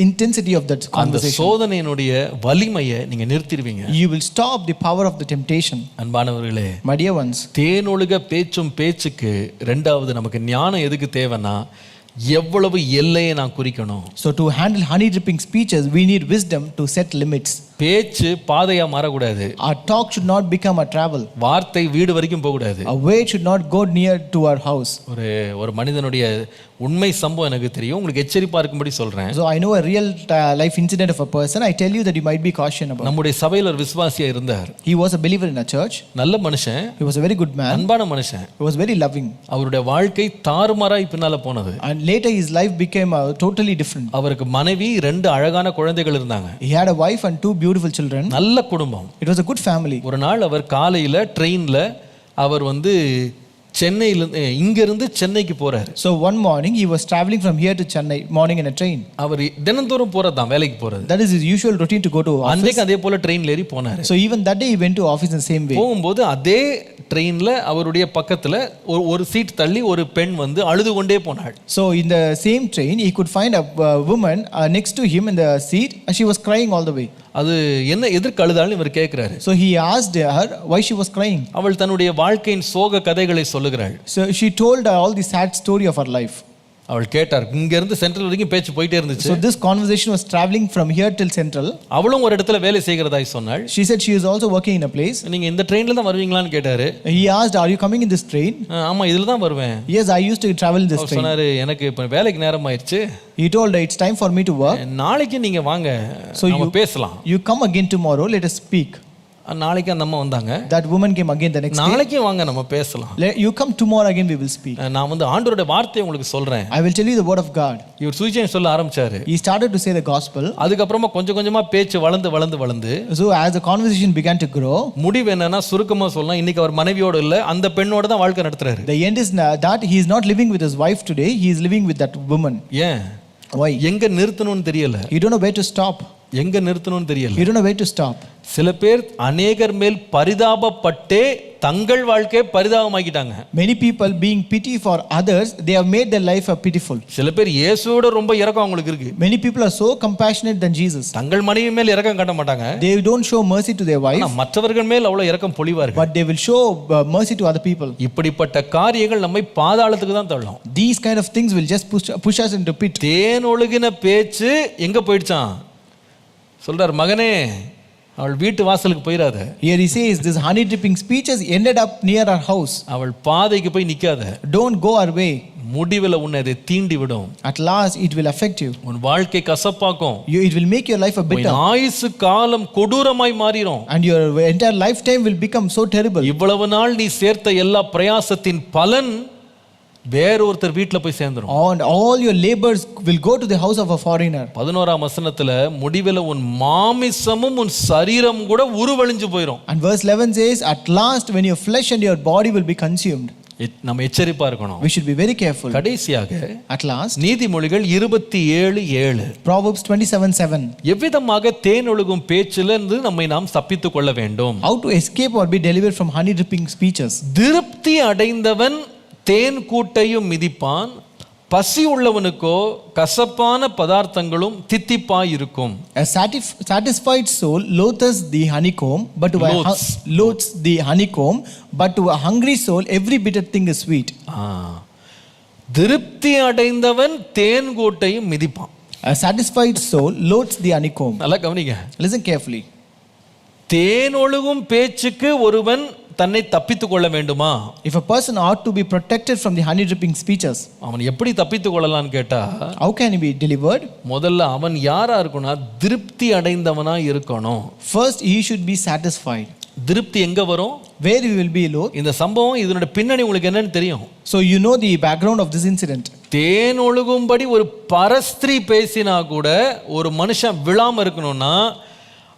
intensity of that அந்த conversation. சோதனையினுடைய வலிமையை நீங்க நிறுத்திடுவீங்க. You will stop the power of the temptation. அன்பானவர்களே, My dear ones, தேனொழுக பேச்சும் பேச்சுக்கு ரெண்டாவது நமக்கு ஞானம் எதுக்கு தேவைன்னா எவ்வளவு எல்லையை நான் குறிக்கணும். so to handle honey dripping speeches, we need wisdom to set limits. பேச்சு பாதையா மாறக்கூடாது. Our talk should not become a travel. வார்த்தை வீடு வரைக்கும் போகக்கூடாது. A word should not go near to our house. ஒரு மனிதனுடைய உண்மை சம்பவம் எனக்கு தெரியும், உங்களுக்கு எச்சரிப்பா இருக்கும்படி சொல்றேன். So I know a real life incident of a person. I tell you that you might be cautious about. நம்முடைய சபையில் ஒரு விசுவாசியா இருந்தார். He was a believer in a church. நல்ல மனுஷன். He was a very good man. அன்பான மனுஷன். He was very loving. அவருடைய வாழ்க்கை தாறுமாறாய் பின்னால போனது. And later his life became totally different. அவருக்கு மனைவி 2 அழகான குழந்தைகள் இருந்தாங்க. He had a wife and 2 beautiful children. நல்ல குடும்பம். It was a good family. ஒரு நாள் அவர் காலையில ட்ரெயின்ல அவர் சென்னையில இங்கிருந்து சென்னைக்கு போறாரு. So one morning he was traveling from here to Chennai morning in a train. அவர் தினந்தோறும் போறதான் வேலைக்கு போறது. That is his usual routine to go to office. அன்றைக்கு அதே போல ட்ரெயின்ல ஏறி போனாரு. So even that day he went to office in the same way. போகும்போது அதே ட்ரெயின்ல அவருடைய பக்கத்துல ஒரு சீட் தள்ளி ஒரு பெண் அழுது கொண்டே போனாள். So in the same train he could find a woman next to him in the seat and she was crying all the way. அது என்ன எதற்கு அழுதாள்னு இவர் கேட்கிறாரு. So he asked her why she was crying. அவள் தன்னுடைய வாழ்க்கையின் சோக கதைகளை சொல்லுகிறாள். So she told all the sad story of her life. அவள் கேட்டார். இங்க இருந்து சென்ட்ரல் வரைக்கும் பேச்சு போயிட்டே இருந்துச்சு. So this conversation was traveling from here till central. அவளும் ஒரு இடத்துல வேலை செய்கிறதாய் சொன்னாள். She said she is also working in a place. நீங்க இந்த ட்ரெயின்ல தான் வருவீங்களான்னு கேட்டாரு. He asked, are you coming in this train? ஆமா இதுல தான் வருவேன். Yes, I used to travel in this train. சொன்னாரு எனக்கு இப்ப வேலைக்கு நேரம் ஆயிருச்சு. He told her it's time for me to work. நாளைக்கு நீங்க வாங்க. So நாம பேசலாம். You come again tomorrow, let us speak. நாளைக்கு அந்த அம்மா வந்தாங்க. That woman came again the next day. நாளைக்கு வாங்க நம்ம பேசலாம். You come tomorrow again, we will speak. நான் ஆண்டவருடைய வார்த்தையை உங்களுக்கு சொல்றேன். I will tell you the word of God. இவர் சுவிசேஷம் சொல்ல ஆரம்பிச்சாரு. He started to say the gospel. அதுக்கு அப்புறமா கொஞ்சம் கொஞ்சமா பேச்சு வளர்ந்து So as the conversation began to grow, முடிவு என்னன்னா சுருக்கமா சொல்லலாம், இன்னைக்கு அவர் மனைவியோட இல்ல அந்த பெண்ணோட தான் வாழ்க்கை நடத்துறாரு. the end is that he is not living with his wife today, he is living with that woman. ஏன்? Why? எங்க நிறுத்தணும்னு தெரியல. You don't know where to stop. எங்க நிறுத்தணும்னு தெரியல. You don't know where to stop. சில பேர் அநேகர் மேல் பரிதாபப்பட்டே தங்கள் வாழ்க்கையை பரிதாபமாக்கிட்டாங்க. Many people being pity for others, they have made their life a pitiful. சில பேர் இயேசுவோட ரொம்ப இரக்கம் அவங்களுக்கு இருக்கு. Many people are so compassionate than Jesus. தங்கள் மனைவி மேல் இரக்கம் காட்ட மாட்டாங்க. They don't show mercy to their wife. மற்றவர்கள் மேல் அவ்வளவு இரக்கம் பொழிவார்கள். But they will show mercy to other people. இப்படிப்பட்ட காரியங்கள் நம்மை பாதாளத்துக்கு தான் தள்ளும். These kind of things will just push us into pit. தேன் ஒழுகின பேச்சு எங்க போயிடுச்சான்? சொல்றார், மகனே அவள் வீட்டு வாசலுக்கு போயிராத. Here he says this honey dripping speeches ended up near our house. அவள் பாதைக்கு போய் நிக்காத. Don't go our way. முடிவில் உன்னை அதை தீண்டி விடும். At last it will affect you. உன் வாழ்க்கை கசப்பாக்கும். It will make your life a bitter. உன் ஆயுசு காலம் கொடூரமாய் மாறிடும். And your entire lifetime will become so terrible. இவ்வளவு நாள் நீ சேர்த்த எல்லா பிரயாசத்தின் பலன் வேறொருத்தர் வீட்ல போய் சேர்ந்துரும். And all your labors will go to the house of a foreigner. 11ஆம் வசனத்துல முடிவில உன் மாமிசமும் உன் சரீரம் கூட உருவழிஞ்சு போயிடும். And verse 11 says, at last when your flesh and your body will be consumed. நம்ம எச்சரிப்பா இருக்கணும். We should be very careful. கடைசியாக at last நீதிமொழிகள் 27:7 Proverbs 27:7 எவ்விதமாக தேன் ஒழுகும் பேச்சிலிருந்து நம்மை நாம் தப்பித்துக் கொள்ள வேண்டும். How to escape or be delivered from honey dripping speeches. திருப்தி அடைந்தவன் தேன் கூட்டையும் மிதிப்பான், பசி உள்ளவனுக்கோ கசப்பான பதார்த்தங்களும் தித்திப்பாய் இருக்கும். A satisfied soul loathes the honeycomb, but to loathes the honeycomb, but to a hungry soul every bitter thing is sweet. திருப்தி அடைந்தவன் தேன் கூட்டையும் மிதிப்பான். A satisfied soul loathes the honeycomb. நல்லா கவனிங்க. Listen carefully. தேன் ஒழுகும் பேச்சுக்கு ஒருவன் தன்னை தப்பித்துக் கொள்ள வேண்டுமா? If a person ought to be protected from the honey dripping speeches, அவன் எப்படி தப்பித்துக் கொள்ளலாம்னு கேட்டா, how can he be delivered? முதல்ல அவன் யாரா இருக்கணும்னா திருப்தி அடைந்தவனா இருக்கணும். First he should be satisfied. திருப்தி எங்க வரும்? Where we will be alone. இந்த சம்பவம் இதனுடைய பின்னணி உங்களுக்கு என்னன்னு தெரியும். So you know the background of this incident. தேன் ஒழுகும்படி ஒரு பரஸ்திரீ பேசினா கூட ஒரு மனுஷன் விழாம இருக்கணும்னா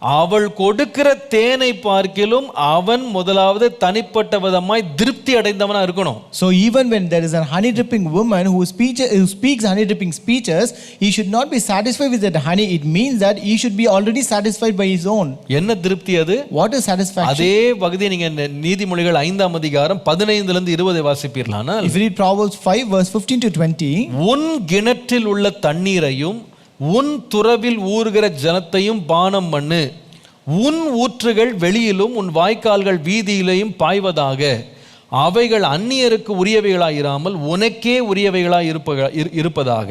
அவள் கொடுக்கிற தேனை பார்க்கிலும் அவன் முதலாவது தனிப்பட்ட விதமாய் திருப்தி அடைந்தவனா இருக்கணும். So even when there is a honey dripping woman who speaks honey dripping speeches, he should not be satisfied with that honey. It means that he should be already satisfied by his own. என்ன திருப்தி அது? What is satisfaction? அதே பகுதியை நீங்க நீதிமொழிகள் 5ஆம் அதிகாரம் 15 இருந்து 20 வாசிப்பீர்களானால், If you read Proverbs 5 verse 15 to 20, உன் கிணற்றில் உள்ள தண்ணீரையும் உன் துறவில் ஊறுகிற ஜலத்தையும் பானம் பண்ணு, உன் ஊற்றுகள் வெளியிலும் உன் வாய்க்கால்கள் வீதியிலேயும் பாய்வதாக, அவைகள் அந்நியருக்கு உரியவைகளாயிராமல் உனக்கே உரியவைகளாய் இருப்பதாக,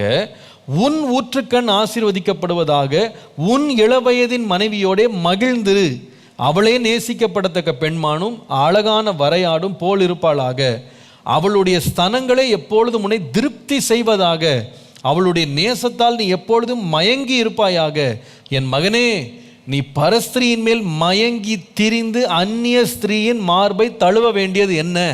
உன் ஊற்றுக்கண் ஆசீர்வதிக்கப்படுவதாக, உன் இளவயதின் மனைவியோடே மகிழ்ந்திரு, அவளே நேசிக்கப்படத்தக்க பெண்மானும் அழகான வரையாடும் போல் இருப்பாளாக, அவளுடைய ஸ்தனங்களே எப்பொழுதும் உன்னை திருப்தி செய்வதாக, அவளுடைய நேசத்தால் நீ எப்பொழுதும் மயங்கி இருப்பாயாக. என் மகனே, நீ பரஸ்திரியின் மேல் மயங்கி திரிந்து அந்நிய ஸ்திரீயின் மார்பை தழுவ வேண்டியது என்ன?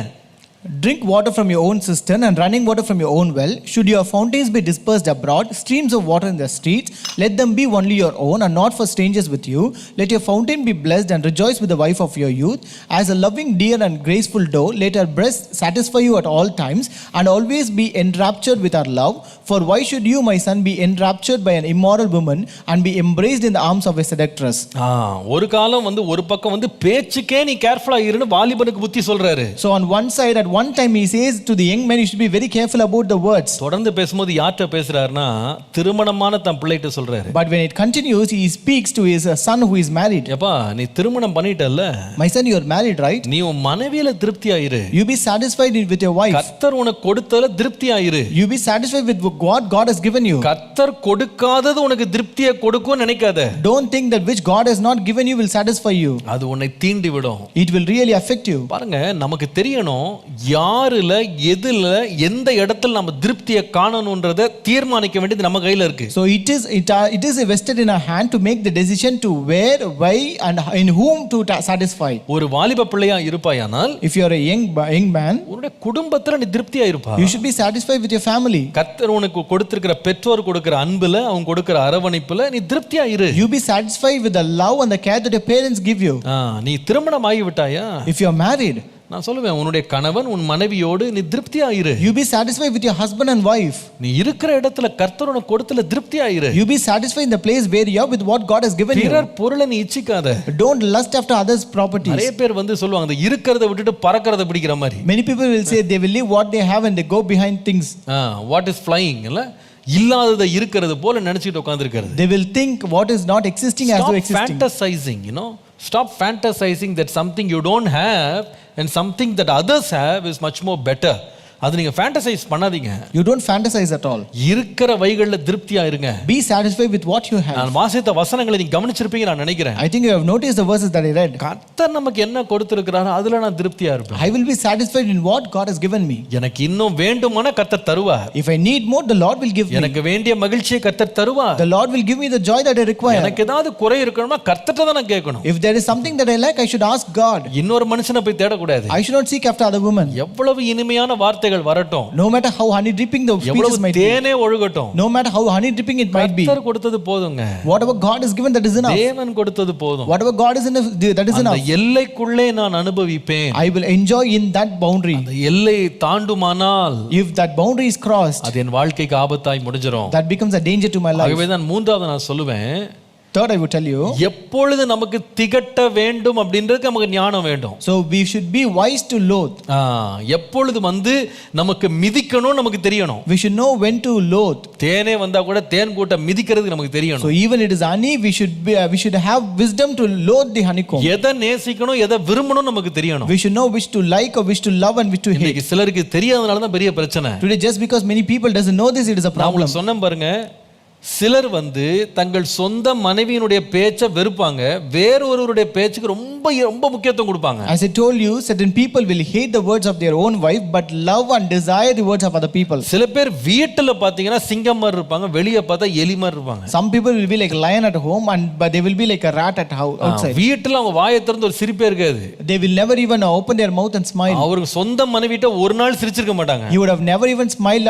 Drink water from your own cistern and running water from your own well. Should your fountains be dispersed abroad, streams of water in the streets, let them be only your own and not for strangers with you. Let your fountain be blessed and rejoice with the wife of your youth. As a loving deer and graceful doe, let her breast satisfy you at all times and always be enraptured with her love. For why should you, my son, be enraptured by an immoral woman and be embraced in the arms of a seductress? ஒரு காலம் ஒரு பக்கம் பேச்சுக்கே நீ கேர்ஃபுல்லா இருன்னு வாலிபனுக்கு புத்தி சொல்றாரு. So on one side, at one time he says to the young man, you should be very careful about the words. தொடர்ந்து பேசும்போது யார்ட்ட பேசுறாருன்னா திருமணமான தன் பிள்ளைகிட்ட சொல்றாரு. But when it continues, he speaks to his son who is married. ஏப்பா, நீ திருமணம் பண்ணிட்டல்ல, My son, you are married, right? நீ உன் மனைவியில திருப்தியாயிரு. You be satisfied with your wife. கர்த்தர் உனக்கு கொடுத்ததுல திருப்தியாயிரு. You be satisfied with what God has given you. கர்த்தர் கொடுக்காதது உனக்கு திருப்தியை கொடுக்கும் நினைக்காத. Don't think that which God has not given you will satisfy you. அது உன்னை தீண்டி விடும். It will really affect you. பாருங்க, நமக்கு தெரியணும் யாருல எதுல எந்த இடத்துல நம்ம திருப்தியை காணணும்ன்றதை தீர்மானிக்க வேண்டியது நம்ம கையில இருக்கு. So it is vested in our hand to make the decision to where, why and in whom to satisfy. ஒரு வாலிப பிள்ளையா இருப்பாயானால், If you are a young man, உன்னுடைய குடும்பத்துல நீ திருப்தியா இருப்பா. you should be satisfied with your family. கர்த்தர் உனக்கு கொடுத்திருக்கிற பெற்றோர் கொடுக்கிற அன்புல, அவங்க கொடுக்கிற அரவணைப்புல நீ திருப்தியா இரு. You be satisfied with the love and the care that your parents give you. நீ திருமணம் ஆகி விட்டாயா? If you are married, நான் சொல்லுவேன், உன்னுடைய கணவன் உன் மனைவியோடு நீ திருப்தியா இரு. you be satisfied with your husband and wife. நீ இருக்கிற இடத்துல கர்த்தர் உனக்கு கொடுத்தல திருப்தியா இரு. You be satisfied in the place where you are with what God has given you. பிறர் பொருளை நீ இச்சிக்காத. Don't lust after others' properties. நிறைய பேர் சொல்லுவாங்க, அந்த இருக்கிறத விட்டுட்டு பறக்கிறத பிடிக்கிற மாதிரி. Many people will say they will leave what they have and they go behind things. What is flying இல்ல, இல்லாததை இருக்கிறது போல நினைச்சிட்டு உட்கார்ந்திருக்கிறது. They will think what is not existing as though existing. Stop fantasizing, stop fantasizing that something you don't have and something that others have is much more better. அது நீங்க fantasise பண்ணாதீங்க. You don't fantasize at all. இருக்கிற வைகள்ல திருப்தியா இருங்க. Be satisfied with what you have. நான் வாசித்த வசனங்களை நீங்க கவனிச்சிருப்பீங்க நான் நினைக்கிறேன். I think you have noticed the verses that I read. கர்த்தர் நமக்கு என்ன கொடுத்திருக்கிறாரோ அதுல நான் திருப்தியா இருப்பேன். I will be satisfied in what God has given me. எனக்கு இன்னும் வேண்டுமானா கர்த்தர் தருவார். If I need more, the Lord will give me. எனக்கு வேண்டிய மகிழ்ச்சியை கர்த்தர் தருவார். The Lord will give me the joy that I require. எனக்கு ஏதாவது குறை இருக்கணும்னா கர்த்தர்ட்ட தான் நான் கேட்கணும். If there is something that I lack, I should ask God. இன்னொரு மனுஷனை போய் தேட கூடாது. I should not seek after other women. எவ்வளவு இனிமையான வார்த்தைகள் வரட்டும், no matter how honey dripping the speeches might be, Tene ஒழுகட்டும், no matter how honey dripping it might be, கர்த்தர் கொடுத்தது போதுங்க. whatever God has given, that is enough. தேவன் கொடுத்தது போதும். Whatever God is enough, that is enough. அந்த எல்லைக்குள்ளே நான் அனுபவிப்பேன். I will enjoy in that boundary. அந்த எல்லை தாண்டுமானால், if that boundary is crossed, அது என் வாழ்க்கைக்கு ஆபத்தாய் முடிஞ்சிரும். that becomes a danger to my life. ஆகவே தான் மூன்றாவது நான் சொல்லுவேன், third I would tell you, எப்பொழுது நமக்கு திகட்ட வேண்டும் அப்படின்றதுக்கு நமக்கு ஞானம் வேண்டும். so we should be wise to loathe. எப்பொழுது நமக்கு மிதிக்கணும் நமக்கு தெரியணும். We should know when to loathe. தேனே வந்தா கூட தேன் கூட்ட மிதிக்கிறதுக்கு நமக்கு தெரியணும். So even it is honey, we should have wisdom to loathe the honeycomb. எதை நேசிக்கணும் எதை விரும்பணும் நமக்கு தெரியணும். We should know which to like or which to love and which to hate. சிலருக்கு தெரியாதனால தான் பெரிய பிரச்சனை. Today just because many people doesn't know this, it is a problem. நான் சொன்னேன் பாருங்க, சிலர் தங்கள் சொந்த மனைவியினுடைய பேச்சை வெறுப்பாங்க, வேறொருவருடைய பேச்சுக்கு ரொம்ப ரொம்ப முக்கியத்துவம் கொடுப்பாங்க. As I told you, certain people will hate the words of their own wife but love and desire the words of other people. சில பேர் வீட்டுல பாத்தீங்கன்னா சிங்கம் மாதிரி இருப்பாங்க, வெளிய பார்த்தா எலி மாதிரி இருப்பாங்க. Some people will be like lion at home but they will be like a rat at outside. வீட்டுல அவங்க வாயை திறந்து ஒரு சிரிப்பே இருக்காது. They will never even open their mouth and smile. அவருக்கு சொந்த மனைவிட்ட ஒரு நாள் சிரிச்சிருக்க மாட்டாங்க. He would have never even smiled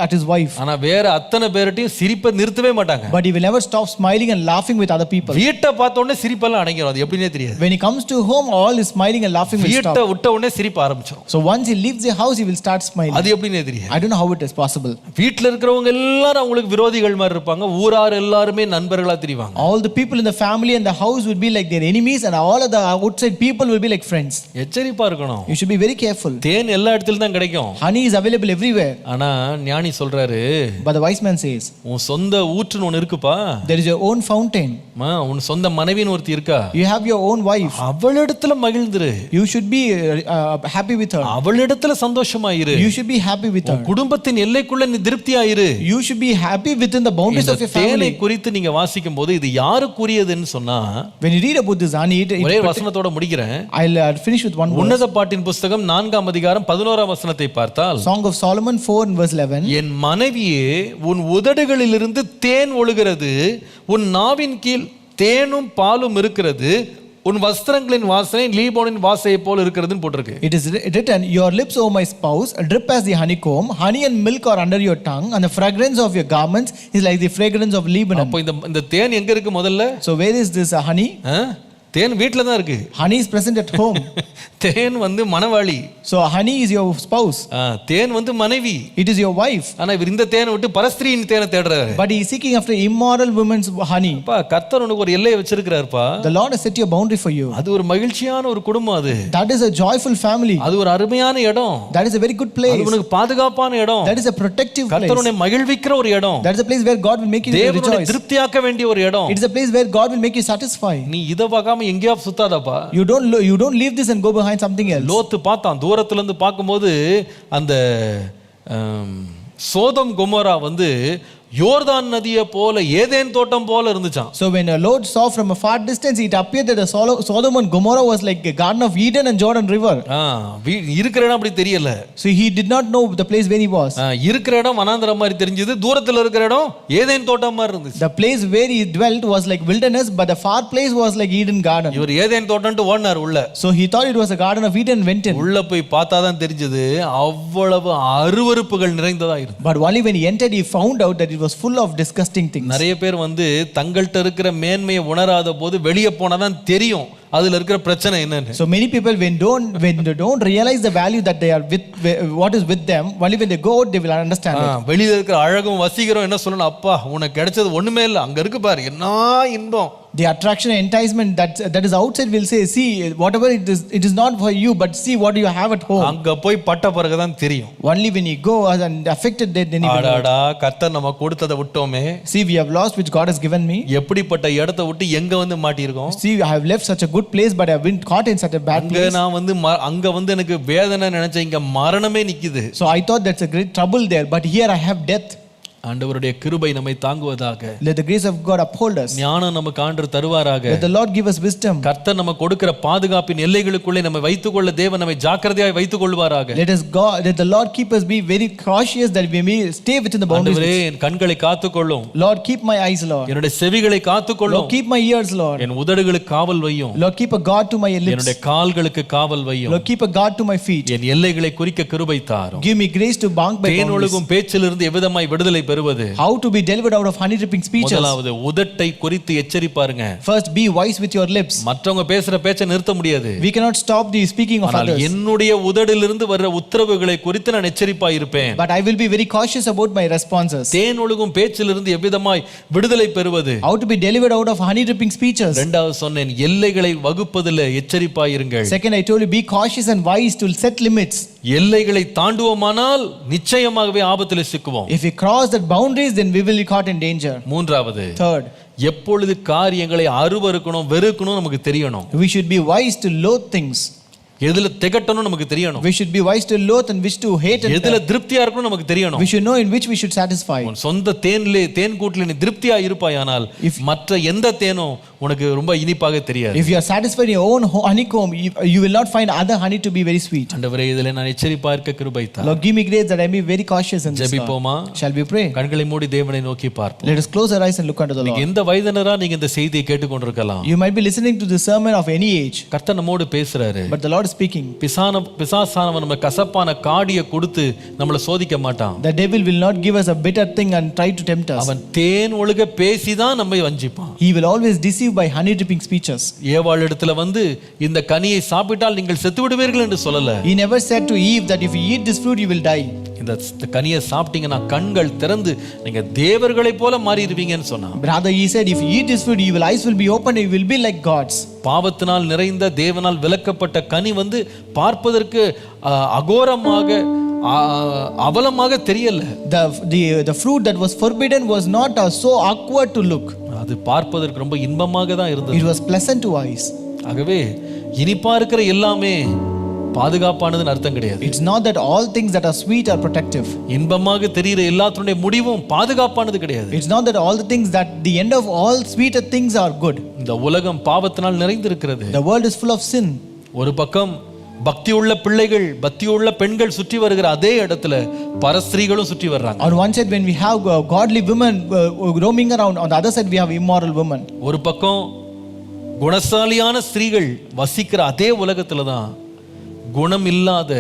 at his wife. ஆனா வேற அத்தனை பேர்ட்டையும் சிரிப்பை நிறுத்தவே மாட்டாங்க. but he will never stop smiling and laughing with other people. வீட்டை பார்த்த உடனே சிரிப்பெல்லாம் அடங்கிடும். அது எப்படினே தெரியாது. When he comes to home, all is smiling and laughing will வீட்டை stop. விட்ட உடனே சிரிப்பு ஆரம்பிச்சிடும். So once he leaves the house, he will start smiling. அது எப்படினே தெரியாது. I don't know how it is possible. வீட்ல இருக்கிறவங்க எல்லாரும் அவங்களுக்கு விரோதிகள் மாதிரி இருப்பாங்க. ஊரார் எல்லாருமே நண்பர்களா தெரிவாங்க. All the people in the family and the house would be like their enemies, and all of the outside people will be like friends. எச்சரிப்பா இருக்கணும். You should be very careful. தேன் எல்லா இடத்திலும் தான் கிடைக்கும். Honey is available everywhere. ஆனா ஞானி சொல்றாரு, But the wise man says, உன் சொந்த ஊற்றுன்னு ஒன்னு இருக்குப்பா. there is your own fountain. உன் சொந்த மனைவின்னு ஒருத்தி இருக்கா. You have your own wife. அவளிடத்துல மகிழ்ந்துரு. You should be happy with her. அவளிடத்துல சந்தோஷமா இரு. You should be happy with her. குடும்பத்தின் எல்லைக்குள்ள நீ திருப்தியா இரு. You should be happy within the boundaries of your family. தேனை குறித்து நீங்க வாசிக்கும் போது இது யாருக்குரியதுன்னு சொன்னா, when you read about this honey, ஒரே வசனத்தோட முடிக்கிறேன். I'll finish with one verse. உன்னத பாட்டின் புத்தகம் 4ஆம் அதிகாரம் 11ஆம் வசனத்தை பார்த்தால், Song of Solomon 4 and verse 11, என் மனைவியே உன் உதடுகளிலிருந்து தேன் ஒழுகிறது, உன் நாவின் கீழ் தேனும் பாலும் இருக்கிறது, உன் வஸ்திரங்களின் வாசனை லீபோனின் வாசையை போல இருக்கிறதுன்னு போட்டிருக்கு. it is written, your lips, O my spouse, drip as the honeycomb, honey and milk are under your tongue, and the fragrance of your garments is like the fragrance of Lebanon. அப்போ இந்த தேன் எங்க இருக்கு முதல்ல? So where is this honey? தேன் வீட்ல தான் இருக்கு. Honey is present at home. தேன் வந்து மணவாளி. So honey is your spouse. தேன் வந்து மனைவி. It is your wife. ஆனா இவர் இந்த தேனை விட்டு பரஸ்திரியின் தேனை தேடுறாரு. But he is seeking after immoral women's honey. அப்பா கர்த்தர் உனக்கு ஒரு எல்லையை வச்சிருக்காருப்பா. The Lord has set your boundary for you. அது ஒரு மகிழ்ச்சியான ஒரு குடும்பம் அது. That is a joyful family. அது ஒரு அருமையான இடம். That is a very good place. அது உனக்கு பாதுகாப்பான இடம். That is a protective place. கர்த்தர் உன்னை மகிழ்விக்கிற ஒரு இடம். That is a place where God will make you rejoice. தேவனை திருப்தியாக்க வேண்டிய ஒரு இடம். It is a place where God will make you satisfied. நீ இத பார்க்காம எங்கேயா சுத்தாதப்பா. You don't leave this and go behind something else. லோத்து பார்த்தான், தூரத்துல இருந்து பார்க்கும்போது அந்த சோதம் கொமோரா வந்து யோர்தான் நதியை போல ஏதேன் தோட்டம் போல இருந்துச்சாம். So when the Lord saw from a far distance, it appeared that the Sodom and Gomorrah was like a garden of Eden and Jordan river. இருக்கிற இடம் அப்படி தெரியல. So he did not know the place where he was. இருக்கிற இடம் வனாந்தரம் மாதிரி தெரிஞ்சது, தூரத்துல இருக்கிற இடம் ஏதேன் தோட்டம் மாதிரி இருந்துச்சு. The place where he dwelt was like wilderness, but the far place was like Eden garden. இவர் ஏதேன் தோட்டம்னு ஓடினார் உள்ள. So he thought it was a garden of Eden and went in. உள்ள போய் பார்த்தாதான் தெரிஞ்சது அவ்வளவு அருவருப்புகள் நிறைந்ததா இருந்தது. But only when he entered, he found out that it was full of disgusting things. நிறைய பேர் வந்து தங்கள்ட்ட இருக்கிற மேன்மையை உணராத போது வெளியே போனாதான் தெரியும் அதுல இருக்கிற பிரச்சனை என்னன்னு. So many people when they don't realize the value that they are with, what is with them, only when they go out they will understand it. வெளியில இருக்கிற அழகும் வசீகரம் என்ன சொல்லணும், அப்பா உனக்கு கிடைச்சது ஒண்ணுமே இல்ல, அங்க இருக்கு பாரு என்ன இன்பம். The attraction and enticement that is outside will say, see whatever it is not for you, but see what you have at home. அங்க போய் பட்ட பிறகுதான் தெரியும். Only when you go and affected then you will அடடா கர்த்தர் நம்ம கொடுத்ததை விட்டோமே. See we have lost which God has given me. எப்படிப்பட்ட இடத்தை விட்டு எங்க வந்து மாட்டி இருக்கோம். See I have left such a good place but I have been caught in such a bad place. நான் வந்து அங்க வந்து எனக்கு வேதனை நினைச்சேன், இங்க மரணமே நிக்குது. So I thought that's a great trouble there, but here I have death. ஆண்டவருடைய கிருபை நம்மை தாங்குவதாக. Let the grace of God uphold us. ஞானம் நமக்கு ஆண்டவர் தருவாராக. Let the Lord give us wisdom. கர்த்தர் நமக்கு கொடுக்கிற பாதுகாப்பின் எல்லைகளுக்குள்ளே நம்மை வைத்துக்கொள்ள தேவன் நம்மை ஜாக்கிரதையாய் வைத்துக் கொள்வாராக. Let the Lord keep us be very cautious that we may stay within the boundaries. ஆண்டவரே என் கண்களை காத்துக்கொள்ளும். Lord keep my eyes, Lord. என்னுடைய செவிகளை காத்துக்கொள்ளும். Lord keep my ears, Lord. என் உதடுகளுக்கு காவல் வையும். Lord keep a guard to my lips. என்னுடைய கால்களுக்கு காவல் வையும். Lord keep a guard to my feet. என் எல்லைகளை குறிக்க கிருபை தாரும். Give me grace to bank by boundaries. தேனொழுகும் பேச்சிலிருந்து எவ்விதமாய் விடுதலை பெறுவது. How to be delivered out of honey dripping speeches. முதலாவது உதட்டை குறித்து எச்சரிப்பாருங்க. First be wise with your lips. மற்றவங்க பேசுற பேச்சை நிறுத்த முடியாது. We cannot stop the speaking of others. என்னுடைய உதடிலிருந்து வர்ற உத்தரவுகளை குறித்து நான் எச்சரிப்பாய் இருப்பேன். But I will be very cautious about my responses. தேனொழுகும் பேச்சிலிருந்து எவ்விதமாய் விடுதலை பெறுவது. How to be delivered out of honey dripping speeches. இரண்டாவது சொன்னேன் எல்லைகளை வகுப்பதில் எச்சரிப்பாய் இருங்கள். Second I told you be cautious and wise to set limits. எல்லைகளை தாண்டுவோமானால் நிச்சயமாகவே ஆபத்தில் சிக்குவோம். If we cross that boundaries then we will be caught in danger. மூன்றாவது, Third, எப்பொழுது காரியங்களை அருவருக்கணும் வெறுக்கணும் நமக்கு தெரியணும். we should be wise to loathe things. எதுல திகட்டணும் நமக்கு தெரியணும். We should be wise to loathe and wish to hate and எதுல திருப்தியா இருக்கணும் நமக்கு தெரியணும். we should know in which we should satisfy. உன் சொந்த தேன் கூட்டில் நீ திருப்தியா இருப்பாயானால் மற்ற எந்த தேனும் உனக்கு ரொம்ப இனிப்பாக தெரியாது. If you are satisfied in your own honeycomb, you will not find other honey to be very sweet. ஆண்டவரே இதிலே நான் எச்சரிப்பா இருக்க கிருபை தாரும். Lord, give me grace that I may be very cautious in this. ஜெபிப்போமா? Shall we pray? கண்களை மூடி தேவனை நோக்கி பார்ப்போம். Let us close our eyes and look unto the Lord. எந்த வயதினரா நீங்க இந்த செய்தியை கேட்டுக்கொண்டிருக்கலாம். You might be listening to the sermon of any age. கர்த்தர் நம்மோடு பேசுறாரு. But the Lord is speaking. பிசாசானவன் நம்ம கசப்பான காடியை கொடுத்து நம்மளை சோதிக்க மாட்டான். The devil will not give us a bitter thing and try to tempt us. அவன் தேன் ஒழுக பேசிதான் நம்மை வஞ்சிப்பான். He will always deceive by honey dripping speeches. ஏவாள் இடத்துல வந்து இந்த கனியை சாப்பிட்டால் நீங்கள் செத்து விடுவீர்கள் என்று சொல்லல. He never said to Eve that if you eat this fruit you will die. இந்த கனியை சாப்பிட்டீங்கன்னா கண்கள் திறந்து நீங்க தேவர்களை போல மாறிடுவீங்கன்னு சொன்னான். Rather he said if you eat this fruit your eyes will be opened and you will be like gods. பாவத்தினால் நிறைந்த தேவனால் விலக்கப்பட்ட கனி வந்து பார்ப்பதற்கு அகோரமாக அவலமாக தெரியல. The fruit that was forbidden was not so awkward to look. அது பார்ப்பதற்கு ரொம்ப இன்பமாக தான் இருந்தது. It was pleasant to eyes. ஆகவே இனிப்பா இருக்கிற எல்லாமே பாதுகாப்பானதுன்னு அர்த்தம் கிடையாது. It's not that all things that are sweet are protective. இன்பமாக தெரிகிற எல்லாத்துடைய முடிவும் பாதுகாப்பானது கிடையாது. It's not that all the things that the end of all sweeter things are good. இந்த உலகம் பாவத்தினால் நிறைந்திருக்கிறது. The world is full of sin. ஒரு பக்கம் பக்தியுள்ள பிள்ளைகள் பக்தியுள்ள பெண்கள் சுற்றி வருகிற அதே இடத்துல பரஸ்திரீகளும் சுற்றி வர்றாங்க. On one side when we have godly women roaming around, on the other side we have immoral women. ஒரு பக்கம் குணசாலியான ஸ்திரீகள் வசிக்கிற அதே உலகத்துல தான் குணம் இல்லாத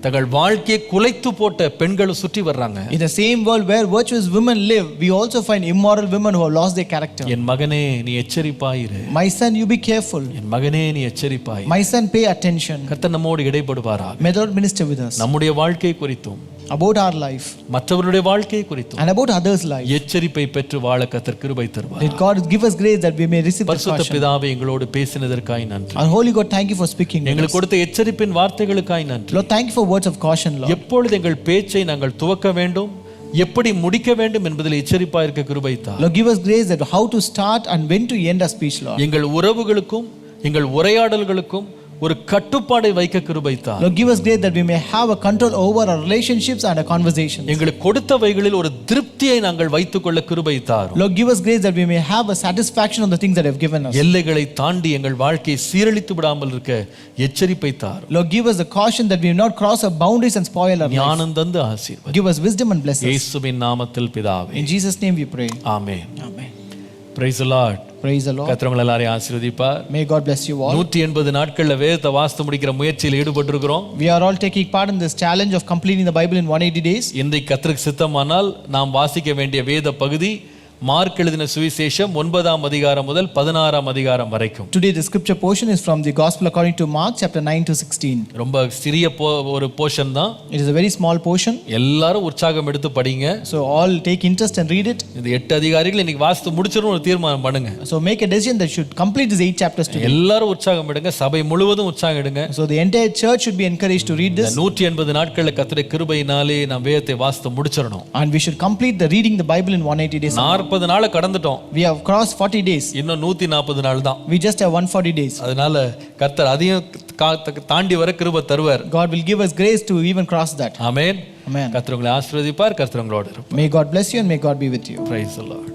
தங்கள் வாழ்க்கையை குலைத்து போட்ட பெண்களும் சுற்றி வர்றாங்க. In the same world where virtuous women live, we also find immoral women who have lost their character. என் மகனே நீ எச்சரிப்பாயிரு. My son, you be careful. என் மகனே நீ எச்சரிப்பாய். My son, pay attention. கர்த்தர் நம்மோடு இடைப்படுவாராக. May the Lord minister with us. நம்முடைய வாழ்க்கை குறித்தும் about our life மற்றவருடைய வாழ்க்கை குறித்தும் and about others' life. எச்சரிப்பை பெற்று வாழ கர்த்தர் கிருபை தருவார். Let God give us grace that we may receive the பரிசுத்த caution. பிதாவே எங்களோடு பேசினதற்காய் நன்றி. Our holy God, thank you for speaking to us. எங்களுக்கு கொடுத்த எச்சரிப்பின் வார்த்தைகளுக்காய் நன்றி. Lord, thank you for words of caution, Lord. எப்பொழுது எங்கள் பேச்சை நாங்கள் துவக்க வேண்டும் எப்படி முடிக்க வேண்டும் என்பதில் எச்சரிப்பாய் இருக்க கிருபை தார். Lord, give us grace that how to start and when to end our speech, Lord. எங்கள் உறவுகளுக்கும் எங்கள் உரையாடல்களுக்கும் ஒரு கட்டுப்பாடை வைக்க கிருபை தார். Lord, give us grace that we may have a control over our relationships and our conversations. எங்களுக்கு கொடுத்தவைகளில் ஒரு திருப்தியை நாங்கள் வைத்துக் கொள்ள கிருபை தார். Lord, give us grace that we may have a satisfaction on the things that you have given us. எல்லைகளை தாண்டி எங்கள் வாழ்க்கையை சீரழித்து விடாமல் இருக்க எச்சரிப்பை தார். Lord, give us the caution that we will not cross our boundaries and spoil our life. ஞானம் தந்து ஆசீர்வதி. Give us wisdom and bless us. இயேசுவின் நாமத்தில் பிதாவே. In Jesus' name we pray. Amen. Amen. Praise the Lord. Praise the Lord. கர்த்தர் உங்களை எல்லாரையும் ஆசீர்வதிப்பார். May God bless you all. 180 நாட்கள்ல வேதத்தை வாசித்து முடிக்கிற முயற்சியில் ஈடுபட்டிருக்கிறோம். We are all taking part in this challenge of completing the Bible in 180 days. இன்றைக்கு கர்த்தருக்கு சித்தமானால் நாம் வாசிக்க வேண்டிய வேத பகுதி மார்க் எழுதின சுவிசேஷம் 9ஆம் அதிகாரம் முதல் 16ஆம் அதிகாரம் வரைக்கும். Today the scripture portion is from the Gospel according to Mark chapter 9 to 16. ரொம்ப சிறிய ஒரு போர்ஷன் தான். It is a very small portion. எல்லாரும் உற்சாகம் எடுத்து படிங்க. So all take interest and read it. இந்த 8 அதிகாரங்களை இன்னைக்கு வாசித்து முடிச்சிரணும் ஒரு தீர்மானம் பண்ணுங்க. So make a decision that should complete these 8 chapters today. எல்லாரும் உற்சாகம் எடுங்க. சபை முழுவதும் உற்சாகம் எடுங்க. So the entire church should be encouraged to read this. 180 நாட்கள்ல கர்த்தருடைய கிருபையினாலே நாம் வேதத்தை வாசித்து முடிச்சிரணும். And we should complete the reading the Bible in 180 days. 40 நாளை கடந்துட்டோம். We have crossed 40 days. இன்னும் 140 நாள் தான். We just have 140 days. அதனால கர்த்தர் அதையும் தாண்டி வர கிருபை தருவார். God will give us grace to even cross that. Amen. Amen. கர்த்தர் உங்களை ஆசீர்வதிப்பார். கர்த்தர் உங்களோடு இருப்பார். May God bless you and may God be with you. Praise the Lord.